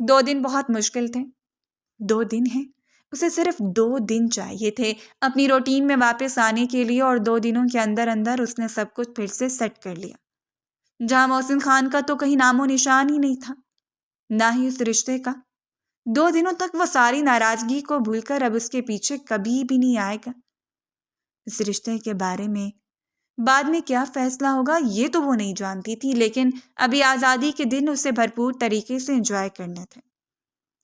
2 دن بہت مشکل تھے۔ 2 دن ہیں، اسے صرف 2 دن چاہیے تھے اپنی روٹین میں واپس آنے کے لیے، اور 2 دنوں کے اندر اندر اس نے سب کچھ پھر سے سیٹ کر لیا۔ جہاں محسن خان کا تو کہیں نام و نشان ہی نہیں تھا، نہ ہی اس رشتے کا۔ 2 دنوں تک وہ ساری ناراضگی کو بھول کر اب اس کے پیچھے کبھی بھی نہیں آئے گا۔ اس رشتے کے بارے میں بعد میں کیا فیصلہ ہوگا یہ تو وہ نہیں جانتی تھی، لیکن ابھی آزادی کے دن اسے بھرپور طریقے سے انجوائے کرنے تھے۔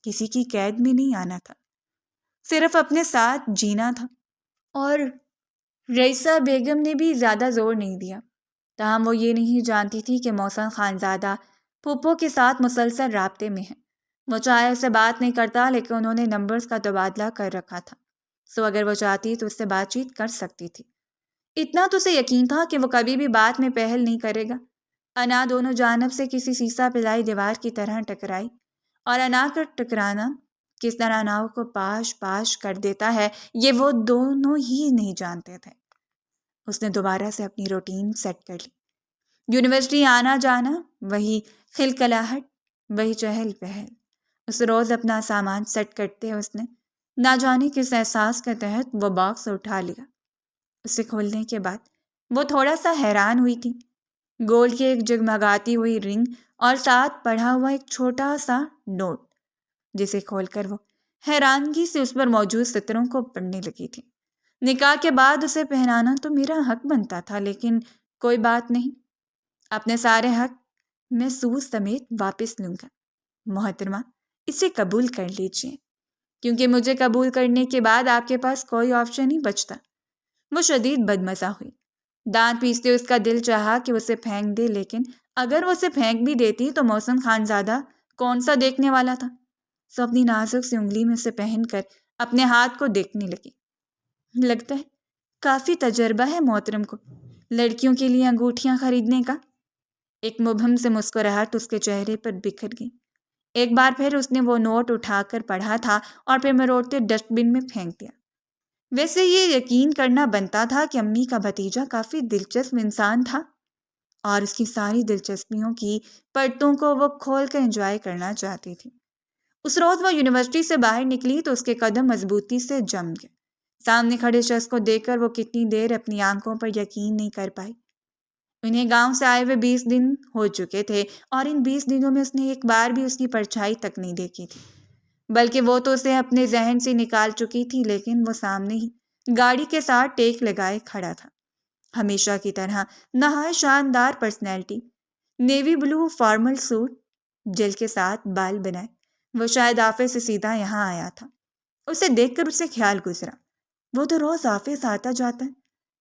کسی کی قید میں نہیں آنا تھا، صرف اپنے ساتھ جینا تھا۔ اور رئیسہ بیگم نے بھی زیادہ زور نہیں دیا، تاہم وہ یہ نہیں جانتی تھی کہ محسن خانزادہ پھوپھو کے ساتھ مسلسل رابطے میں ہیں۔ وہ چاہے اسے بات نہیں کرتا، لیکن انہوں نے نمبرز کا تبادلہ کر رکھا تھا، سو اگر وہ چاہتی تو اس سے بات چیت کر سکتی تھی۔ اتنا تو اسے یقین تھا کہ وہ کبھی بھی بات میں پہل نہیں کرے گا۔ انا دونوں جانب سے کسی سیسا پلائی دیوار کی طرح ٹکرائی، اور انا کا ٹکرانا کس طرح اناؤ کو پاش پاش کر دیتا ہے یہ وہ دونوں ہی نہیں جانتے تھے۔ اس نے دوبارہ سے اپنی روٹین سیٹ کر لی۔ یونیورسٹی آنا جانا، وہی کھلکھلاہٹ، وہی چہل پہل۔ اس روز اپنا سامان سیٹ کرتے اس نے نہ جانے کس احساس کے تحت وہ باکس اٹھا لیا۔ اسے کھولنے کے بعد وہ تھوڑا سا حیران ہوئی تھی۔ گولڈ کی ایک جگمگاتی ہوئی رنگ اور ساتھ پڑھا ہوا ایک چھوٹا سا نوٹ، جسے کھول کر وہ حیرانگی سے اس پر موجود سطروں کو پڑھنے لگی تھی۔ نکاح کے بعد اسے پہنانا تو میرا حق بنتا تھا، لیکن کوئی بات نہیں، اپنے سارے حق میں سود سمیت واپس لوں گا۔ محترمہ، اسے قبول کر لیجیے، کیونکہ مجھے قبول کرنے کے بعد آپ کے پاس کوئی آپشن نہیں بچتا۔ وہ شدید بدمزہ ہوئی۔ دانت پیستے اس کا دل چاہا کہ اسے پھینک دے، لیکن اگر وہ اسے پھینک بھی دیتی تو محسن خانزادہ کون سا دیکھنے والا تھا؟ سو اپنی نازک سی انگلی میں اسے پہن کر اپنے ہاتھ کو دیکھنے لگی۔ لگتا ہے کافی تجربہ ہے محترم کو لڑکیوں کے لیے انگوٹھیاں خریدنے کا۔ ایک مبہم سے مسکراہٹ اس کے چہرے پر بکھر گئی۔ ایک بار پھر اس نے وہ نوٹ اٹھا کر پڑھا تھا اور پھر مروڑتے ڈسٹ بن میں پھینک دیا۔ ویسے یہ یقین کرنا بنتا تھا کہ امی کا بھتیجا کافی دلچسپ انسان تھا اور اس کی ساری دلچسپیوں کی پرتوں کو وہ کھول کر انجوائے کرنا چاہتی تھی۔ اس روز وہ یونیورسٹی سے باہر نکلی تو اس کے قدم مضبوطی سے جم گئے۔ سامنے کھڑے شخص کو دیکھ کر وہ کتنی دیر اپنی آنکھوں پر یقین نہیں کر پائی۔ انہیں گاؤں سے آئے ہوئے 20 دن ہو چکے تھے اور ان 20 دنوں میں اس نے ایک بار بھی اس کی پرچھائی تک نہیں دیکھی تھی، بلکہ وہ تو اسے اپنے ذہن سے نکال چکی تھی، لیکن وہ سامنے ہی گاڑی کے ساتھ ٹیک لگائے کھڑا تھا، ہمیشہ کی طرح، نہایت شاندار personality, navy blue formal suit, gel کے ساتھ بال بنائے۔ وہ شاید آفس سے سیدھا یہاں آیا تھا۔ اسے دیکھ کر اسے خیال گزرا، وہ تو روز آفس آتا جاتا ہے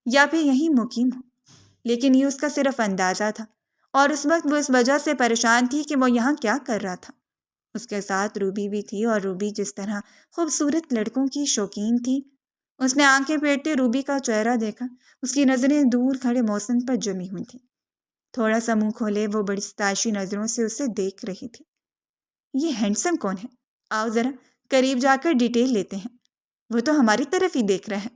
یا پھر یہیں مقیم ہو، لیکن یہ اس کا صرف اندازہ تھا، اور اس وقت وہ اس وجہ سے پریشان تھی کہ وہ یہاں کیا کر رہا تھا۔ اس کے ساتھ روبی بھی تھی، اور روبی جس طرح خوبصورت لڑکوں کی شوقین تھی۔ اس نے آنکھیں پھیرتے روبی کا چہرہ دیکھا، اس کی نظریں دور کھڑے محسن پر جمی ہوئی تھیں۔ تھوڑا سا منہ کھولے وہ بڑی ستائشی نظروں سے اسے دیکھ رہی تھی۔ یہ ہینڈسم کون ہے؟ آؤ ذرا قریب جا کر ڈیٹیل لیتے ہیں، وہ تو ہماری طرف ہی دیکھ رہا ہے۔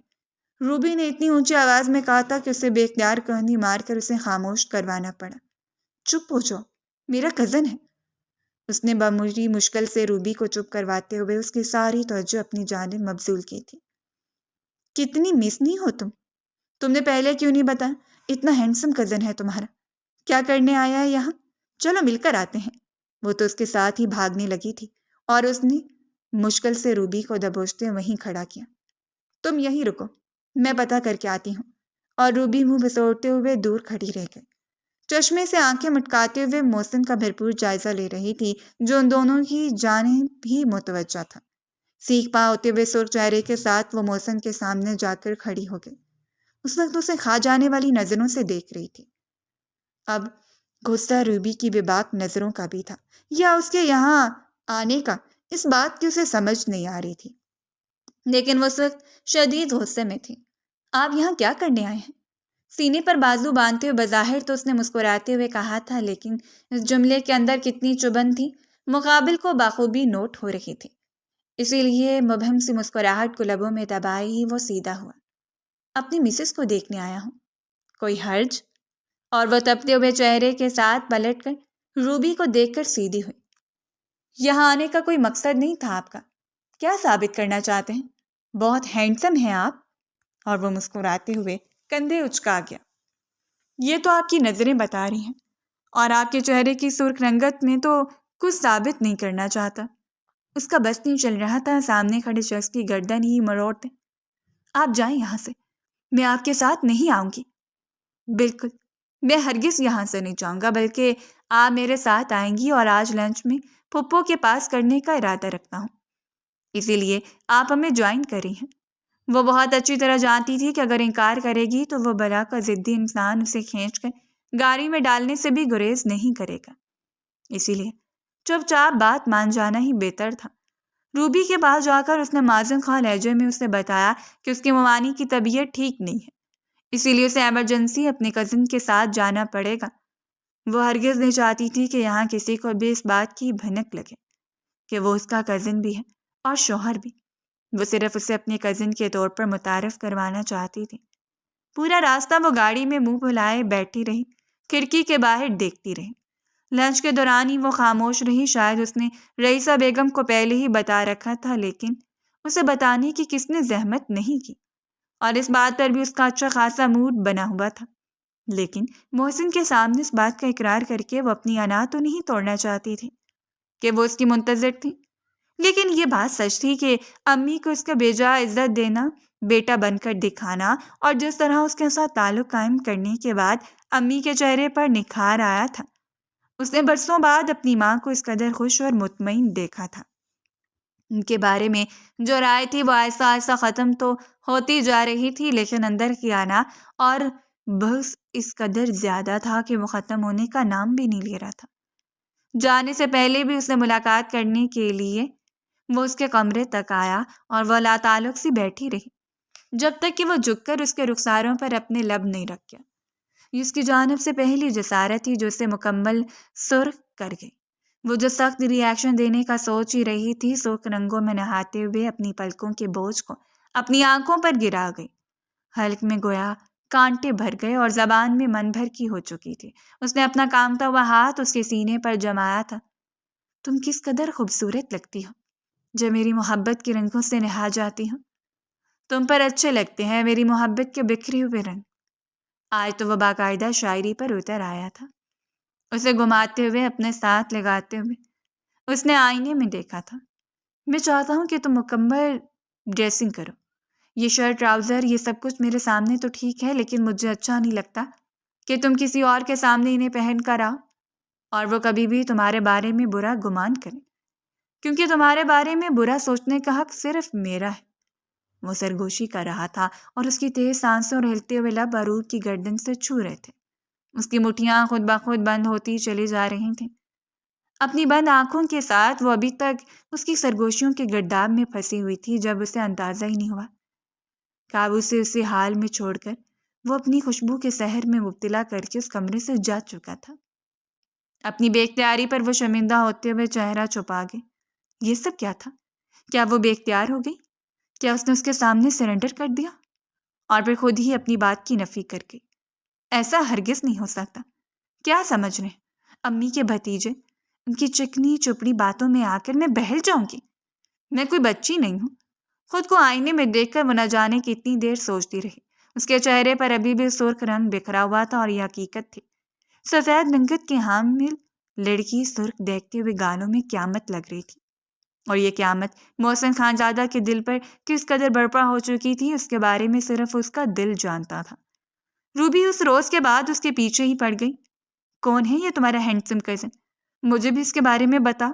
روبی نے اتنی اونچی آواز میں کہا تھا کہ اسے بے اختیار کہنی مار کر اسے خاموش کروانا پڑا۔ چپ ہو جاؤ، میرا کزن ہے۔ اس نے بموری مشکل سے روبی کو چپ کرواتے ہوئے اس کی ساری توجہ اپنی جانب مبذول کی تھی۔ کتنی مسنی ہو تم نے پہلے کیوں نہیں بتایا؟ اتنا ہینڈسم کزن ہے تمہارا، کیا کرنے آیا ہے یہاں؟ چلو مل کر آتے ہیں۔ وہ تو اس کے ساتھ ہی بھاگنے لگی تھی، اور اس نے مشکل سے روبی کو دبوچتے وہیں کھڑا کیا۔ تم یہیں رکو، میں پتہ کر کے آتی ہوں۔ اور روبی منہ بسوڑتے ہوئے دور کھڑی رہ گئی، چشمے سے آنکھیں مٹکاتے ہوئے محسن کا بھرپور جائزہ لے رہی تھی، جو ان دونوں کی جانب ہی متوجہ تھا۔ سیکھ پا ہوتے ہوئے سرخ چہرے کے ساتھ وہ محسن کے سامنے جا کر کھڑی ہو گئی۔ اس وقت اسے کھا جانے والی نظروں سے دیکھ رہی تھی۔ اب غصہ روبی کی بے باک نظروں کا بھی تھا، یا اس کے یہاں آنے کا، اس بات کی اسے سمجھ نہیں آ رہی تھی، لیکن وہ اس وقت شدید غصے میں تھی۔ آپ یہاں کیا کرنے آئے ہیں؟ سینے پر بازو باندھتے ہوئے بظاہر تو اس نے مسکراتے ہوئے کہا تھا، لیکن اس جملے کے اندر کتنی چبھن تھی، مقابل کو بخوبی نوٹ ہو رہی تھی۔ اسی لیے مبہم سی مسکراہٹ کو لبوں میں دبائے ہی وہ سیدھا ہوا۔ اپنی مسز کو دیکھنے آیا ہوں، کوئی حرج؟ اور وہ تپتے ہوئے چہرے کے ساتھ پلٹ کر روبی کو دیکھ کر سیدھی ہوئی۔ یہاں آنے کا کوئی مقصد نہیں تھا آپ کا، کیا ثابت کرنا چاہتے ہیں؟ بہت ہینڈسم ہیں آپ۔ اور وہ مسکراتے ہوئے کندھے اچکا گیا۔ یہ تو آپ کی نظریں بتا رہی ہیں، اور آپ کے چہرے کی سرخ رنگت میں تو کچھ ثابت نہیں کرنا چاہتا۔ اس کا بس نہیں چل رہا تھا سامنے کھڑے شخص کی گردن ہی مروڑتے۔ آپ جائیں یہاں سے، میں آپ کے ساتھ نہیں آؤں گی۔ بالکل، میں ہرگز یہاں سے نہیں جاؤں گا، بلکہ آپ میرے ساتھ آئیں گی، اور آج لنچ میں پھپھو کے پاس کرنے کا ارادہ رکھتا ہوں، اسی لیے آپ ہمیں جوائن کر رہی ہیں۔ وہ بہت اچھی طرح جانتی تھی کہ اگر انکار کرے گی تو وہ بلا کا ضدی انسان اسے کھینچ کر گاڑی میں ڈالنے سے بھی گریز نہیں کرے گا، اسی لیے چپ چاپ بات مان جانا ہی بہتر تھا۔ روبی کے پاس جا کر اس نے مازن خواہ لہجے میں اسے بتایا کہ اس کی ممانی کی طبیعت ٹھیک نہیں ہے، اسی لیے اسے ایمرجنسی اپنے کزن کے ساتھ جانا پڑے گا۔ وہ ہرگز نہیں چاہتی تھی کہ یہاں کسی کو بھی اس بات کی بھنک لگے کہ وہ اس کا کزن بھی ہے اور شوہر بھی۔ وہ صرف اسے اپنے کزن کے طور پر متعارف کروانا چاہتی تھی۔ پورا راستہ وہ گاڑی میں منہ پھلائے بیٹھی رہی، کھڑکی کے باہر دیکھتی رہی۔ لنچ کے دوران ہی وہ خاموش رہی۔ شاید اس نے رئیسہ بیگم کو پہلے ہی بتا رکھا تھا، لیکن اسے بتانے کی کس نے زحمت نہیں کی، اور اس بات پر بھی اس کا اچھا خاصا موڈ بنا ہوا تھا۔ لیکن محسن کے سامنے اس بات کا اقرار کر کے وہ اپنی انا تو نہیں توڑنا چاہتی تھی کہ وہ اس کی منتظر تھی، لیکن یہ بات سچ تھی کہ امی کو اس کا بے جا عزت دینا، بیٹا بن کر دکھانا، اور جس طرح اس کے ساتھ تعلق قائم کرنے کے بعد امی کے چہرے پر نکھار آیا تھا۔ اس نے برسوں بعد اپنی ماں کو اس قدر خوش اور مطمئن دیکھا تھا۔ ان کے بارے میں جو رائے تھی وہ ایسا ایسا ختم تو ہوتی جا رہی تھی، لیکن اندر کی آنا اور بغض اس قدر زیادہ تھا کہ وہ ختم ہونے کا نام بھی نہیں لے رہا تھا۔ جانے سے پہلے بھی اس نے ملاقات کرنے کے لیے وہ اس کے کمرے تک آیا، اور وہ لا تعلق سی بیٹھی رہی جب تک کہ وہ جھک کر اس کے رخساروں پر اپنے لب نہیں رکھ گیا۔ یہ اس کی جانب سے پہلی جسارت تھی جو اسے مکمل سرخ کر گئی۔ وہ جو سخت ری ایکشن دینے کا سوچ ہی رہی تھی، سرخ رنگوں میں نہاتے ہوئے اپنی پلکوں کے بوجھ کو اپنی آنکھوں پر گرا گئی۔ حلق میں گویا کانٹے بھر گئے اور زبان میں من بھر کی ہو چکی تھی۔ اس نے اپنا کامتا ہوا ہاتھ اس کے سینے پر جمایا تھا۔ تم کس قدر خوبصورت لگتی ہو جب میری محبت کے رنگوں سے نہا جاتی ہو۔ تم پر اچھے لگتے ہیں میری محبت کے بکھرے ہوئے رنگ۔ آج تو وہ باقاعدہ شاعری پر اتر آیا تھا۔ اسے گھماتے ہوئے اپنے ساتھ لگاتے ہوئے اس نے آئینے میں دیکھا تھا۔ میں چاہتا ہوں کہ تم مکمل ڈریسنگ کرو۔ یہ شرٹ ٹراؤزر یہ سب کچھ میرے سامنے تو ٹھیک ہے، لیکن مجھے اچھا نہیں لگتا کہ تم کسی اور کے سامنے انہیں پہن کر آؤ اور وہ کبھی بھی تمہارے بارے میں برا گمان کریں، کیونکہ تمہارے بارے میں برا سوچنے کا حق صرف میرا ہے۔ وہ سرگوشی کر رہا تھا اور اس کی تیز سانسوں اور ہلتے ہوئے لب عروب کی گردن سے چھو رہے تھے۔ اس کی مٹھیاں خود بخود بند ہوتی چلی جا رہی تھیں۔ اپنی بند آنکھوں کے ساتھ وہ ابھی تک اس کی سرگوشیوں کے گرداب میں پھنسی ہوئی تھی جب اسے اندازہ ہی نہیں ہوا۔ قابو سے اسے حال میں چھوڑ کر وہ اپنی خوشبو کے سحر میں مبتلا کر کے اس کمرے سے جا چکا تھا۔ اپنی بے اختیاری پر وہ شرمندہ ہوتے ہوئے چہرہ چھپا گئی۔ یہ سب کیا تھا؟ کیا وہ بے اختیار ہو گئی؟ کیا اس نے اس کے سامنے سرنڈر کر دیا اور پھر خود ہی اپنی بات کی نفی کر گئی؟ ایسا ہرگز نہیں ہو سکتا۔ کیا سمجھ رہے ہیں امی کے بھتیجے؟ ان کی چکنی چپڑی باتوں میں آ کر میں بہل جاؤں گی؟ میں کوئی بچی نہیں ہوں۔ خود کو آئینے میں دیکھ کر وہ نہ جانے کتنی دیر سوچتی رہی۔ اس کے چہرے پر ابھی بھی سرخ رنگ بکھرا ہوا تھا اور یہ حقیقت تھی۔ سفید رنگت کی حامل لڑکی سرخ دیکھتے ہوئے گالوں میں قیامت لگ رہی تھی، اور یہ قیامت محسن خانزادہ کے دل پر کس قدر برپا ہو چکی تھی اس کے بارے میں صرف اس کا دل جانتا تھا۔ روبی اس روز کے بعد اس کے پیچھے ہی پڑ گئی۔ کون ہے یہ تمہارا ہینڈسم کزن؟ مجھے بھی اس کے بارے میں بتا۔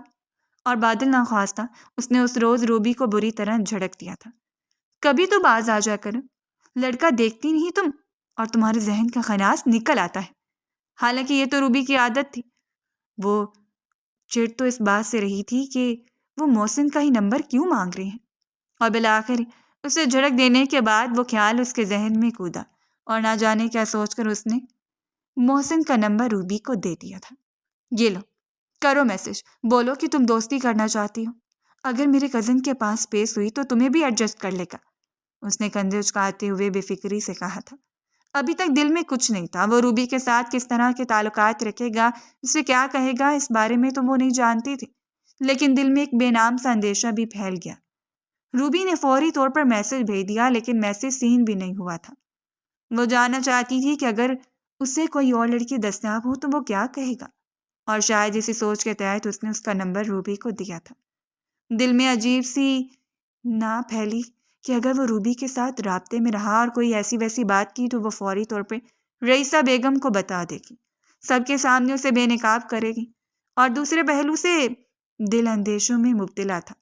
اور بادل ناخواستہ اس نے اس روز روبی کو بری طرح جھڑک دیا تھا۔ کبھی تو باز آ جا کرو، لڑکا دیکھتی نہیں تم اور تمہارے ذہن کا خناس نکل آتا ہے۔ حالانکہ یہ تو روبی کی عادت تھی۔ وہ چڑ تو اس بات سے رہی تھی کہ وہ محسن کا ہی نمبر کیوں مانگ رہے ہیں، اور بالآخر اسے جھڑک دینے کے بعد وہ خیال اس کے ذہن میں کودا اور نہ جانے کیا سوچ کر اس نے محسن کا نمبر روبی کو دے دیا تھا۔ یہ لو، کرو میسج، بولو کہ تم دوستی کرنا چاہتی ہو۔ اگر میرے کزن کے پاس پیس ہوئی تو تمہیں بھی ایڈجسٹ کر لے گا۔ اس نے کندھے اچکاتے ہوئے بے فکری سے کہا تھا۔ ابھی تک دل میں کچھ نہیں تھا۔ وہ روبی کے ساتھ کس طرح کے تعلقات رکھے گا، اسے کیا کہے گا، اس بارے میں تو وہ نہیں جانتی تھی، لیکن دل میں ایک بے نام سا اندیشہ بھی پھیل گیا۔ روبی نے فوری طور پر میسج بھیج دیا، لیکن میسج سین بھی نہیں ہوا تھا۔ وہ جاننا چاہتی تھی کہ اگر اسے کوئی اور لڑکی دستیاب ہو تو وہ کیا کہے گا، اور شاید اسی سوچ کے تحت اس نے اس کا نمبر روبی کو دیا تھا۔ دل میں عجیب سی نہ پھیلی کہ اگر وہ روبی کے ساتھ رابطے میں رہا اور کوئی ایسی ویسی بات کی تو وہ فوری طور پہ رئیسہ بیگم کو بتا دے گی، سب کے سامنے اسے بے نقاب کرے گی، اور دوسرے پہلو سے دل اندیشوں میں مبتلا تھا۔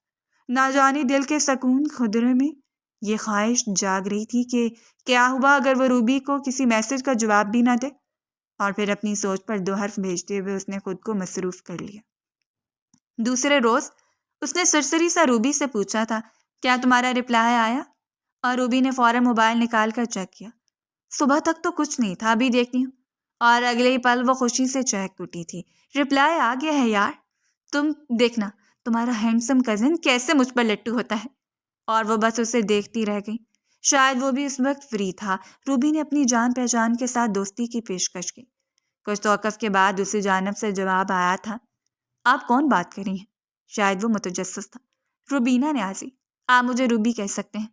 نہ جانے دل کے سکون خدرے میں یہ خواہش جاگ رہی تھی کہ کیا ہوا اگر وہ روبی کو کسی میسج کا جواب بھی نہ دے، اور پھر اپنی سوچ پر 2 حرف بھیجتے ہوئے اس نے خود کو مصروف کر لیا۔ دوسرے روز اس نے سرسری سا روبی سے پوچھا تھا، کیا تمہارا رپلائی آیا؟ اور روبی نے فوراً موبائل نکال کر چیک کیا۔ صبح تک تو کچھ نہیں تھا، ابھی دیکھتی ہوں۔ اور اگلے ہی پل وہ خوشی سے چہک اٹھی تھی۔ رپلائی آ گیا ہے یار، تم دیکھنا تمہارا ہینڈسم کزن کیسے مجھ پر لٹو ہوتا ہے۔ اور وہ بس اسے دیکھتی رہ گئی۔ شاید وہ بھی اس وقت فری تھا۔ روبی نے اپنی جان پہچان کے ساتھ دوستی کی پیشکش کی۔ کچھ توقف کے بعد اسی جانب سے جواب آیا تھا، آپ کون بات کر رہی ہیں؟ شاید وہ متجسس تھا۔ روبینہ نیازی، آپ مجھے روبی کہہ سکتے ہیں۔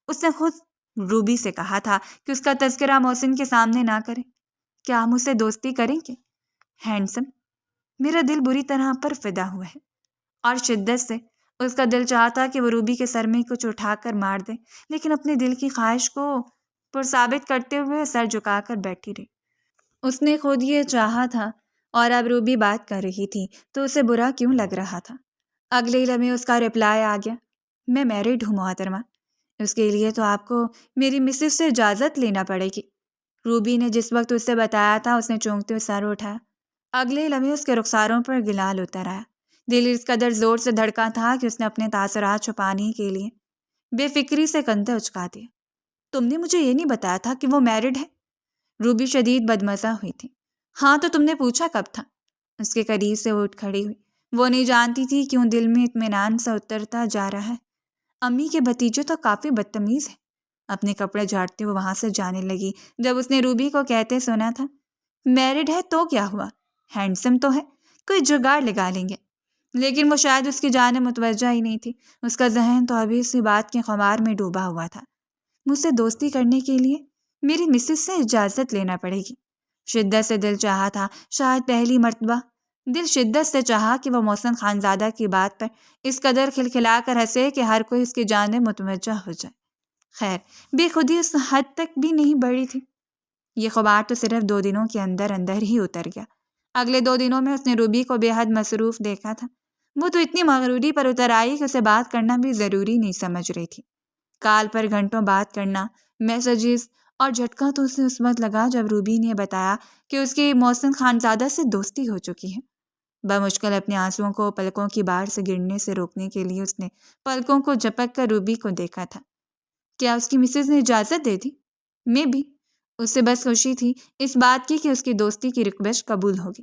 اس نے خود روبی سے کہا تھا کہ اس کا تذکرہ محسن کے سامنے نہ کرے۔ کیا ہم اسے دوستی کریں گے؟ ہینڈسم، میرا دل بری طرح پر فدا ہوا ہے، اور شدت سے اس کا دل چاہتا کہ وہ روبی کے سر میں کچھ اٹھا کر مار دے، لیکن اپنے دل کی خواہش کو پرثابت کرتے ہوئے سر جھکا کر بیٹھی رہی۔ اس نے خود یہ چاہا تھا، اور اب روبی بات کر رہی تھی تو اسے برا کیوں لگ رہا تھا۔ اگلے ہی لمحے اس کا رپلائی آ گیا، میں میرڈ ہوں محترمہ، اس کے لیے تو آپ کو میری مسز سے اجازت لینا پڑے گی۔ روبی نے جس وقت اس سے بتایا تھا اس نے چونکتے ہوئے سر اٹھایا۔ اگلے ہی لمحے اس کے رخساروں پر گلال اتر آیا۔ دل اس قدر زور سے دھڑکا تھا کہ اس نے اپنے تاثرات چھپانے کے لیے بے فکری سے کندھے اچکا دیے۔ تم نے مجھے یہ نہیں بتایا تھا کہ وہ میرڈ ہے؟ روبی شدید بدمزہ ہوئی تھی۔ ہاں تو تم نے پوچھا کب تھا؟ اس کے قریب سے اٹھ کھڑی ہوئی۔ وہ نہیں جانتی تھی کیوں دل میں اطمینان سا اترتا جا رہا ہے۔ امی کے بھتیجے تو کافی بدتمیز ہے۔ اپنے کپڑے جھاڑتے ہوئے وہاں سے جانے لگی جب اس نے روبی کو کہتے سنا تھا، میرڈ ہے تو کیا ہوا، ہینڈسم تو ہے، کوئی جگاڑ لگا لیں گے۔ لیکن وہ شاید اس کی جانب متوجہ ہی نہیں تھی۔ اس کا ذہن تو ابھی اسی بات کے خمار میں ڈوبا ہوا تھا، مجھ سے دوستی کرنے کے لیے میری مسز سے اجازت لینا پڑے گی۔ شدت سے دل چاہا تھا، شاید پہلی مرتبہ دل شدت سے چاہا کہ وہ محسن خانزادہ کی بات پر اس قدر کھلکھلا کر ہنسے کہ ہر کوئی اس کی جانب متوجہ ہو جائے۔ خیر، بے خودی اس حد تک بھی نہیں بڑھی تھی۔ یہ غبار تو صرف 2 دنوں کے اندر اندر ہی اتر گیا۔ اگلے 2 دنوں میں اس نے روبی کو بے حد مصروف دیکھا تھا۔ وہ تو اتنی مغروری پر اتر آئی کہ اسے بات کرنا بھی ضروری نہیں سمجھ رہی تھی۔ کال پر گھنٹوں بات کرنا، میسیجز، اور جھٹکا تو اسے اس وقت لگا جب روبی نے بتایا کہ اس کی محسن خانزادہ سے دوستی ہو چکی ہے۔ بمشکل اپنے آنسوؤں کو پلکوں کی بار سے گرنے سے روکنے کے لیے اس نے پلکوں کو جھپک کر روبی کو دیکھا تھا۔ کیا اس کی مسز نے اجازت دے دی؟ میں بھی۔ اس سے بس خوشی تھی اس بات کی کہ اس کی دوستی کی ریکویسٹ قبول ہوگی۔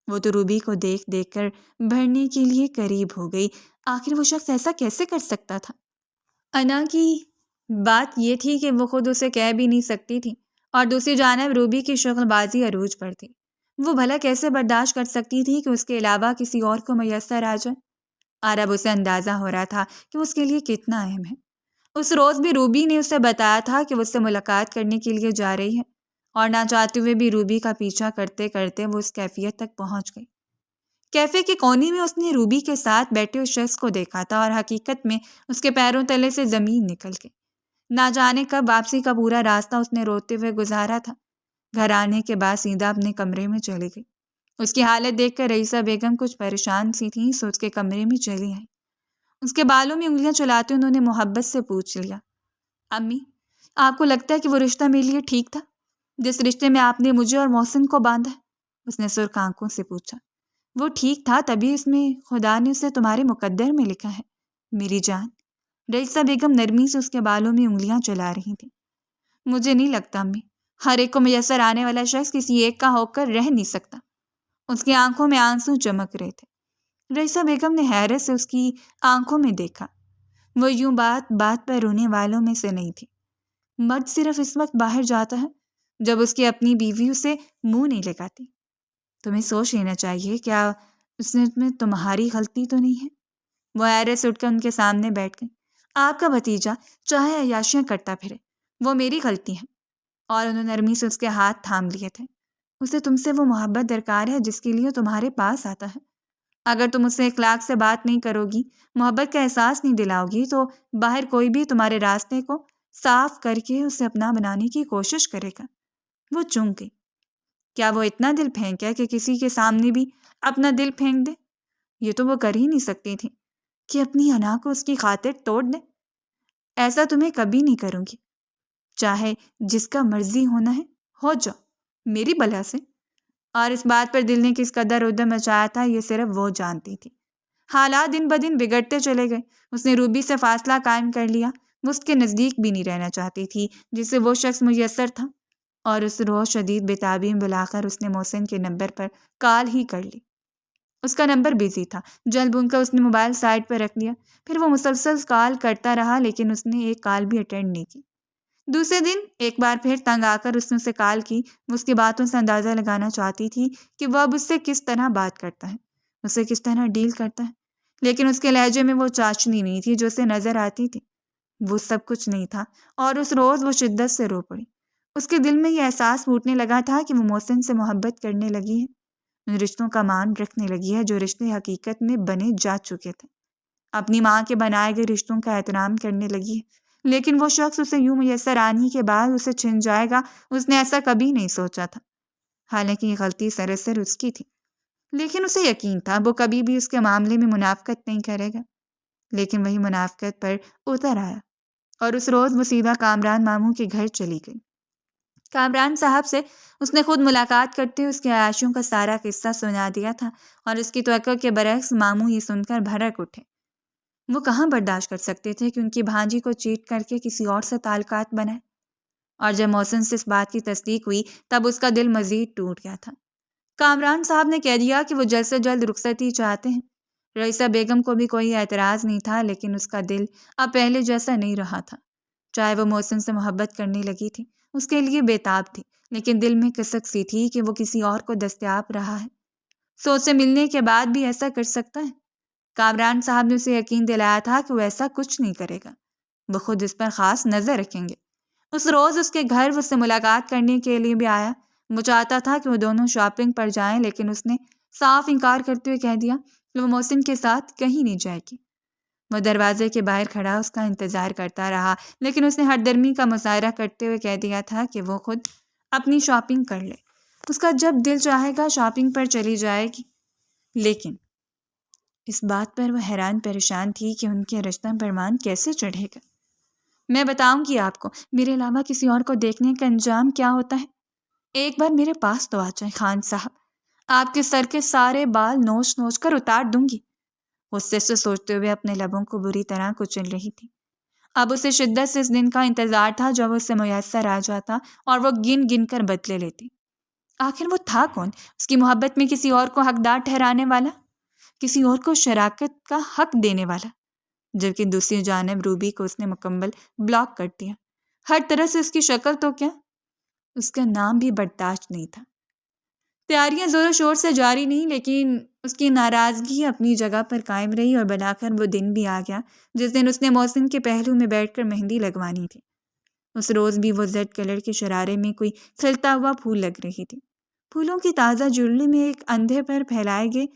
وہ تو روبی کو دیکھ دیکھ کر بھرنے کے لیے قریب ہو گئی۔ آخر وہ شخص ایسا کیسے کر سکتا تھا؟ انا کی بات یہ تھی کہ وہ خود اسے کہہ بھی نہیں سکتی تھی، اور دوسری جانب روبی کی شغل بازی عروج پر تھی۔ وہ بھلا کیسے برداشت کر سکتی تھی کہ اس کے علاوہ کسی اور کو میسر آ جائے؟ اور اب اسے اندازہ ہو رہا تھا کہ اس کے لیے کتنا اہم ہے۔ اس روز بھی روبی نے اسے بتایا تھا کہ وہ اس سے ملاقات کرنے کے لیے جا رہی ہے، اور نہ چاہتے ہوئے بھی روبی کا پیچھا کرتے کرتے وہ اس کیفیت تک پہنچ گئی۔ کیفے کے کونے میں اس نے روبی کے ساتھ بیٹھے اس شخص کو دیکھا تھا، اور حقیقت میں اس کے پیروں تلے سے زمین نکل گئی۔ نہ جانے کب واپسی کا پورا راستہ اس نے روتے ہوئے گزارا تھا۔ گھر آنے کے بعد سیدھا اپنے کمرے میں چلی گئی۔ اس کی حالت دیکھ کر رئیسہ بیگم کچھ پریشان سی تھیں، سو اس کے کمرے میں چلی آئی۔ اس کے بالوں میں انگلیاں چلاتے انہوں نے محبت سے پوچھ لیا، امی، آپ کو لگتا ہے کہ وہ رشتہ میرے لیے ٹھیک تھا جس رشتے میں آپ نے مجھے اور محسن کو باندھا ہے؟ اس نے سرخ آنکھوں سے پوچھا۔ وہ ٹھیک تھا، تبھی اس میں خدا نے اسے تمہارے مقدر میں لکھا ہے میری جان۔ رئیسہ بیگم نرمی سے اس کے بالوں میں انگلیاں چلا رہی تھیں۔ مجھے نہیں لگتا امی، ہر ایک کو میسر آنے والا شخص کسی ایک کا ہو کر رہ نہیں سکتا۔ اس کی آنکھوں میں آنسو چمک رہے تھے۔ رئیسہ بیگم نے حیرت سے اس کی آنکھوں میں دیکھا۔ وہ یوں بات بات پر رونے والوں میں سے نہیں تھی۔ مرد صرف اس وقت باہر جاتا ہے جب اس کی اپنی بیوی اسے منہ نہیں لگاتی۔ تمہیں سوچ لینا چاہیے، کیا اس میں تمہاری غلطی تو نہیں ہے؟ وہ حیرت سے اٹھ کر ان کے سامنے بیٹھ گئی۔ آپ کا بھتیجا چاہے عیاشیاں کرتا پھرے، وہ میری غلطی ہے۔ اور انہوں نے نرمی سے اس کے ہاتھ تھام لیے تھے۔ اسے تم سے وہ محبت درکار ہے جس کے لیے تمہارے پاس آتا ہے۔ اگر تم اسے اخلاق سے بات نہیں کرو گی، محبت کا احساس نہیں دلاؤ گی، تو باہر کوئی بھی تمہارے راستے کو صاف کر کے اسے اپنا بنانے کی کوشش کرے گا۔ وہ چونک گئی۔ کیا وہ اتنا دل پھینکا کہ کسی کے سامنے بھی اپنا دل پھینک دے؟ یہ تو وہ کر ہی نہیں سکتی تھی کہ اپنی انا کو اس کی خاطر توڑ دے۔ ایسا تمہیں کبھی نہیں کروں گی، چاہے جس کا مرضی ہونا ہے ہو جاؤ میری بلا سے۔ اور اس بات پر دل نے کس قدر ادھم مچایا تھا یہ صرف وہ جانتی تھی۔ حالات دن بدن بگڑتے چلے گئے۔ اس نے روبی سے فاصلہ قائم کر لیا۔ وہ اس کے نزدیک بھی نہیں رہنا چاہتی تھی جسے وہ شخص میسر تھا، اور اس روز شدید بےتابی میں بلا کر اس نے محسن کے نمبر پر کال ہی کر لی۔ اس کا نمبر بزی تھا۔ جلد بن کر اس نے موبائل سائڈ پر رکھ لیا۔ پھر وہ مسلسل کال کرتا رہا، لیکن اس نے ایک کال بھی اٹینڈ نہیں کی۔ دوسرے دن ایک بار پھر تنگ آ کر اس نے اسے کال کی۔ وہ اس کی باتوں سے اندازہ لگانا چاہتی تھی کہ وہ اب اس سے کس طرح بات کرتا ہے، اسے کس طرح ڈیل کرتا ہے، لیکن اس کے لہجے میں وہ چاشنی نہیں تھی جو اسے نظر آتی تھی۔ وہ سب کچھ نہیں تھا، اور اس روز وہ شدت سے رو پڑی۔ اس کے دل میں یہ احساس پھوٹنے لگا تھا کہ وہ محسن سے محبت کرنے لگی ہے، ان رشتوں کا مان رکھنے لگی ہے جو رشتے حقیقت میں بنے جا چکے تھے، اپنی ماں کے بنائے گئے رشتوں کا احترام کرنے لگی ہے۔ لیکن وہ شخص اسے یوں میسر آنے کے بعد اسے چھن جائے گا، اس نے ایسا کبھی نہیں سوچا تھا۔ حالانکہ یہ غلطی سراسر اس کی تھی، لیکن اسے یقین تھا وہ کبھی بھی اس کے معاملے میں منافقت نہیں کرے گا۔ لیکن وہی منافقت پر اتر آیا، اور اس روز وہ سیدھا کامران ماموں کے گھر چلی گئی۔ کامران صاحب سے اس نے خود ملاقات کرتے اس کے عیاشیوں کا سارا قصہ سنا دیا تھا، اور اس کی توقع کے برعکس ماموں یہ سن کر بھڑک اٹھے۔ وہ کہاں برداشت کر سکتے تھے کہ ان کی بھانجی کو چیٹ کر کے کسی اور سے تعلقات بنائے، اور جب محسن سے اس بات کی تصدیق ہوئی تب اس کا دل مزید ٹوٹ گیا تھا۔ کامران صاحب نے کہہ دیا کہ وہ جلد سے جلد رخصتی چاہتے ہیں، رئیسہ بیگم کو بھی کوئی اعتراض نہیں تھا، لیکن اس کا دل اب پہلے جیسا نہیں رہا تھا۔ چاہے وہ محسن سے محبت کرنے لگی تھی، اس کے لیے بےتاب تھی، لیکن دل میں کسک سی تھی کہ وہ کسی اور کو دستیاب رہا ہے۔ سوچ سے ملنے کے بعد بھی ایسا کر سکتا ہے؟ کامران صاحب نے اسے یقین دلایا تھا کہ وہ ایسا کچھ نہیں کرے گا، وہ خود اس پر خاص نظر رکھیں گے۔ اس روز اس کے گھر وہ اس سے ملاقات کرنے کے لیے بھی آیا۔ وہ چاہتا تھا کہ وہ دونوں شاپنگ پر جائیں، لیکن اس نے صاف انکار کرتے ہوئے کہہ دیا کہ وہ محسن کے ساتھ کہیں نہیں جائے گی۔ وہ دروازے کے باہر کھڑا اس کا انتظار کرتا رہا، لیکن اس نے ہر درمی کا مظاہرہ کرتے ہوئے کہہ دیا تھا کہ وہ خود اپنی شاپنگ کر لے، اس کا جب دل چاہے گا شاپنگ پر چلی جائے گی۔ لیکن اس بات پر وہ حیران پریشان تھی کہ ان کے رشتہ پرمان کیسے چڑھے گا۔ میں بتاؤں گی آپ کو، میرے علاوہ کسی اور کو دیکھنے کا انجام کیا ہوتا ہے۔ ایک بار میرے پاس تو آ جائیں خان صاحب، آپ کے سر کے سارے بال نوچ نوچ کر اتار دوں گی۔ غصے سے سوچتے ہوئے اپنے لبوں کو بری طرح کچل رہی تھی۔ اب اسے شدت سے اس دن کا انتظار تھا جب اسے میسر آ جاتا اور وہ گن گن کر بدلے لیتی۔ آخر وہ تھا کون، اس کی محبت میں کسی اور کو حقدار ٹھہرانے والا، کسی اور کو شراکت کا حق دینے والا، جبکہ دوسری جانب روبی کو اس نے مکمل بلاک کر دیا۔ ہر طرح سے اس کی شکل تو کیا، اس کا نام بھی برداشت نہیں تھا۔ تیاریاں زور و شور سے جاری نہیں، لیکن اس کی ناراضگی اپنی جگہ پر قائم رہی اور بنا کر وہ دن بھی آ گیا جس دن اس نے محسن کے پہلو میں بیٹھ کر مہندی لگوانی تھی۔ اس روز بھی وہ زرد کلر کے شرارے میں کوئی کھلتا ہوا پھول لگ رہی تھی۔ پھولوں کی تازہ جڑلی میں ایک اندھے پر پھیلائے گئے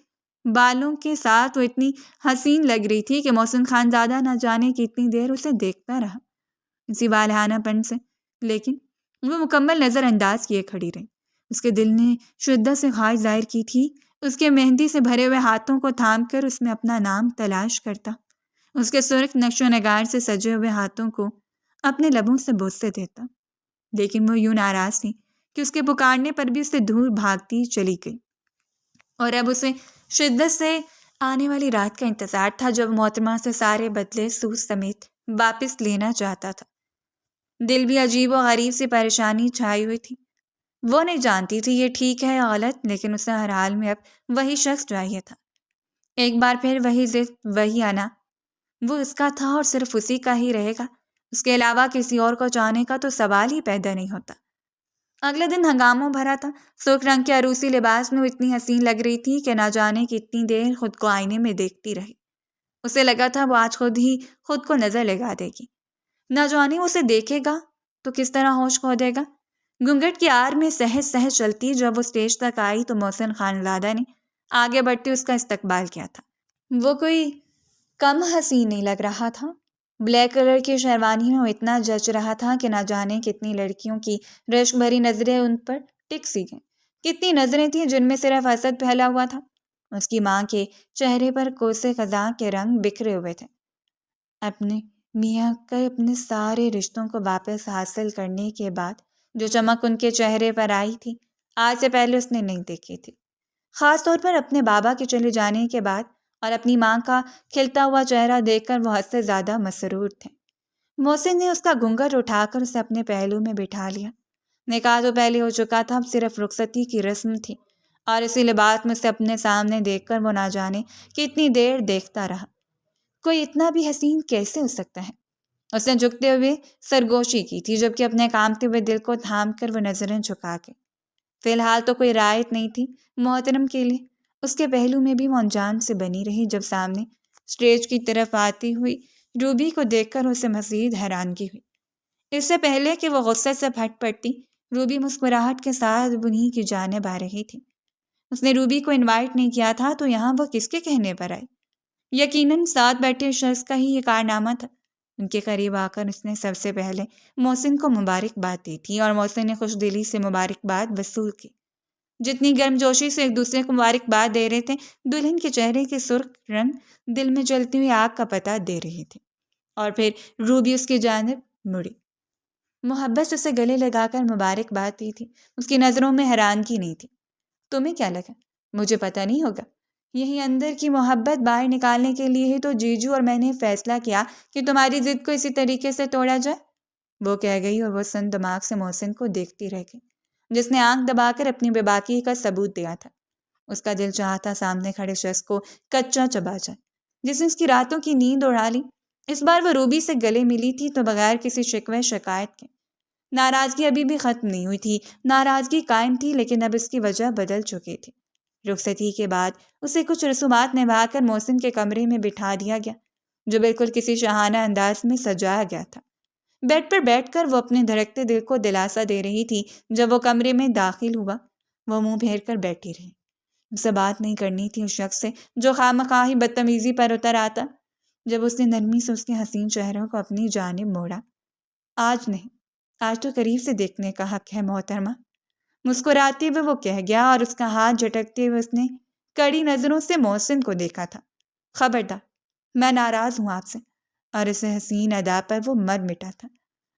بالوں کے ساتھ وہ اتنی حسین لگ رہی تھی کہ محسن خانزادہ نہ جانے کی اتنی دیر اسے دیکھتا رہا اسی والہانہ پن سے، لیکن وہ مکمل نظر انداز کیے کھڑی رہی۔ اس کے دل نے شدت سے خواہش ظاہر کی تھی اس کے مہندی سے بھرے ہوئے ہاتھوں کو تھام کر اس میں اپنا نام تلاش کرتا، اس کے سرخ نقش و نگار سے سجے ہوئے ہاتھوں کو اپنے لبوں سے بوسے دیتا، لیکن وہ یوں ناراض تھی کہ اس کے پکارنے پر بھی اسے دور بھاگتی چلی گئی۔ اور اب اسے شدت سے آنے والی رات کا انتظار تھا جب محترمہ سے سارے بدلے سوٹ سمیت واپس لینا چاہتا تھا۔ دل بھی عجیب و غریب سی پریشانی چھائی ہوئی تھی۔ وہ نہیں جانتی تھی یہ ٹھیک ہے یا غلط، لیکن اسے ہر حال میں اب وہی شخص چاہیے تھا۔ ایک بار پھر وہی ضد، وہی آنا، وہ اس کا تھا اور صرف اسی کا ہی رہے گا۔ اس کے علاوہ کسی اور کو چاہنے کا تو سوال ہی پیدا نہیں ہوتا۔ اگلے دن ہنگاموں بھرا تھا۔ سرخ رنگ کے عروسی لباس میں وہ اتنی حسین لگ رہی تھی کہ نہ جانے کہ اتنی دیر خود کو آئینے میں دیکھتی رہی۔ اسے لگا تھا وہ آج خود ہی خود کو نظر لگا دے گی۔ نہ جانے اسے دیکھے گا تو کس طرح ہوش کھو دے گا۔ گھونگھٹ کی آڑ میں سہج سہج چلتی جب وہ اسٹیج تک آئی تو محسن خانزادہ نے آگے بڑھتے اس کا استقبال کیا تھا۔ وہ کوئی کم حسین نہیں لگ رہا تھا۔ بلیک کلر کی شیروانی میں وہ اتنا جچ رہا تھا کہ نہ جانے کتنی لڑکیوں کی رشک بھری نظریں ان پر ٹک سی گئیں۔ کتنی نظریں تھیں جن میں صرف حسد پھیلا ہوا تھا۔ اس کی ماں کے چہرے پر کوسے خزاں کے رنگ بکھرے ہوئے تھے۔ اپنے میاں کے اپنے سارے رشتوں کو واپس حاصل کرنے کے بعد جو چمک ان کے چہرے پر آئی تھی، آج سے پہلے اس نے نہیں دیکھی تھی۔ خاص طور پر اپنے بابا کے چلے جانے کے بعد اور اپنی ماں کا کھلتا ہوا چہرہ دیکھ کر وہ حد سے زیادہ مسرور تھے۔ محسن نے اس کا گھونگھٹ اٹھا کر اسے اپنے پہلو میں بٹھا لیا۔ نکاح تو پہلے ہو چکا تھا، اب صرف رخصتی کی رسم تھی، اور اسی لباس میں اسے اپنے سامنے دیکھ کر وہ نہ جانے کہ اتنی دیر دیکھتا رہا۔ کوئی اتنا بھی حسین کیسے ہو سکتا ہے؟ اس نے جھکتے ہوئے سرگوشی کی تھی، جبکہ اپنے کامتے ہوئے دل کو تھام کر وہ نظریں جھکا کے۔ فی الحال تو کوئی رعایت نہیں تھی محترم کے لیے۔ اس کے پہلو میں بھی وہ انجان سے بنی رہی جب سامنے اسٹیج کی طرف آتی ہوئی روبی کو دیکھ کر اسے مزید حیرانگی ہوئی۔ اس سے پہلے کہ وہ غصے سے پھٹ پڑتی، روبی مسکراہٹ کے ساتھ انہی کی جانب آ رہی تھی۔ اس نے روبی کو انوائٹ نہیں کیا تھا تو یہاں وہ کس کے کہنے پر آئی؟ یقیناً ساتھ بیٹھے شخص کا ہی یہ کارنامہ تھا۔ ان کے قریب آ کر اس نے سب سے پہلے محسن کو مبارکباد دی تھی اور محسن نے خوش دلی سے مبارکباد وصول کی۔ جتنی گرم جوشی سے ایک دوسرے کو مبارکباد دے رہے تھے، دلہن کے چہرے کے سرخ رنگ دل میں جلتی ہوئی آگ کا پتہ دے رہے تھے۔ اور پھر روبی اس کی جانب مڑی، محبت سے اسے گلے لگا کر مبارکباد دی تھی۔ اس کی نظروں میں حیرانگی نہیں تھی۔ تمہیں کیا لگا مجھے پتہ نہیں ہوگا؟ یہی اندر کی محبت باہر نکالنے کے لیے ہی تو جیجو اور میں نے فیصلہ کیا کہ تمہاری ضد کو اسی طریقے سے توڑا جائے، وہ کہہ گئی، اور وہ سن دماغ سے محسن کو دیکھتی رہ گئی، جس نے آنکھ دبا کر اپنی بے باکی کا ثبوت دیا تھا۔ اس کا دل چاہتا سامنے کھڑے شخص کو کچا چبا جائے جس نے اس کی راتوں کی نیند اڑا لی۔ اس بار وہ روبی سے گلے ملی تھی تو بغیر کسی شکوے شکایت کے۔ ناراضگی ابھی بھی ختم نہیں ہوئی تھی، ناراضگی قائم تھی، لیکن اب اس کی وجہ بدل چکی تھی۔ رخصتی کے بعد اسے کچھ رسومات نبھا کر محسن کے کمرے میں بٹھا دیا گیا، جو بالکل کسی شاہانہ انداز میں سجایا گیا تھا۔ بیڈ پر بیٹھ کر وہ اپنے دھڑکتے دل کو دلاسا دے رہی تھی۔ جب وہ کمرے میں داخل ہوا، وہ منہ پھیر کر بیٹھی رہی۔ اسے بات نہیں کرنی تھی اس شخص سے جو خواہ ہی بدتمیزی پر اتر آتا۔ جب اس نے نرمی سے اس کے حسین چہروں کو اپنی جانب موڑا، آج نہیں، آج تو قریب سے دیکھنے کا حق ہے محترمہ، مسکراتے ہوئے وہ کہہ گیا، اور اس کا ہاتھ جھٹکتے ہوئے اس نے کڑی نظروں سے محسن کو دیکھا تھا۔ خبردار، میں ناراض ہوں آپ سے۔ اور اسے حسین ادا پر وہ مر مٹا تھا۔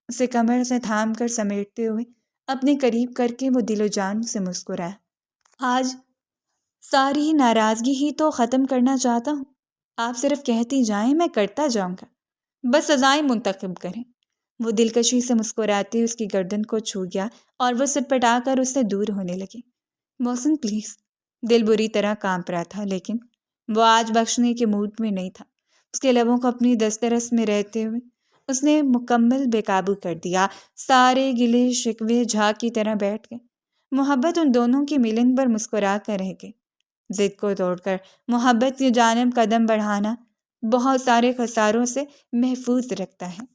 اسے کمر سے تھام کر سمیٹتے ہوئے اپنے قریب کر کے وہ دل و جان سے مسکرایا۔ آج ساری ناراضگی ہی تو ختم کرنا چاہتا ہوں۔ آپ صرف کہتی جائیں، میں کرتا جاؤں گا، بس سزائیں منتخب کریں۔ وہ دلکشی سے مسکراتے اس کی گردن کو چھو گیا اور وہ سٹ پٹا کر اس سے دور ہونے لگی۔ محسن پلیز۔ دل بری طرح کانپ رہا تھا، لیکن وہ آج بخشنے کے موڈ میں نہیں تھا۔ اس کے لبوں کو اپنی دسترس میں رہتے ہوئے اس نے مکمل بے قابو کر دیا۔ سارے گلے شکوے جھاگ کی طرح بیٹھ گئے۔ محبت ان دونوں کی ملن پر مسکرا کر رہ گئی۔ ضد کو توڑ کر محبت کی جانب قدم بڑھانا بہت سارے خساروں سے محفوظ رکھتا ہے۔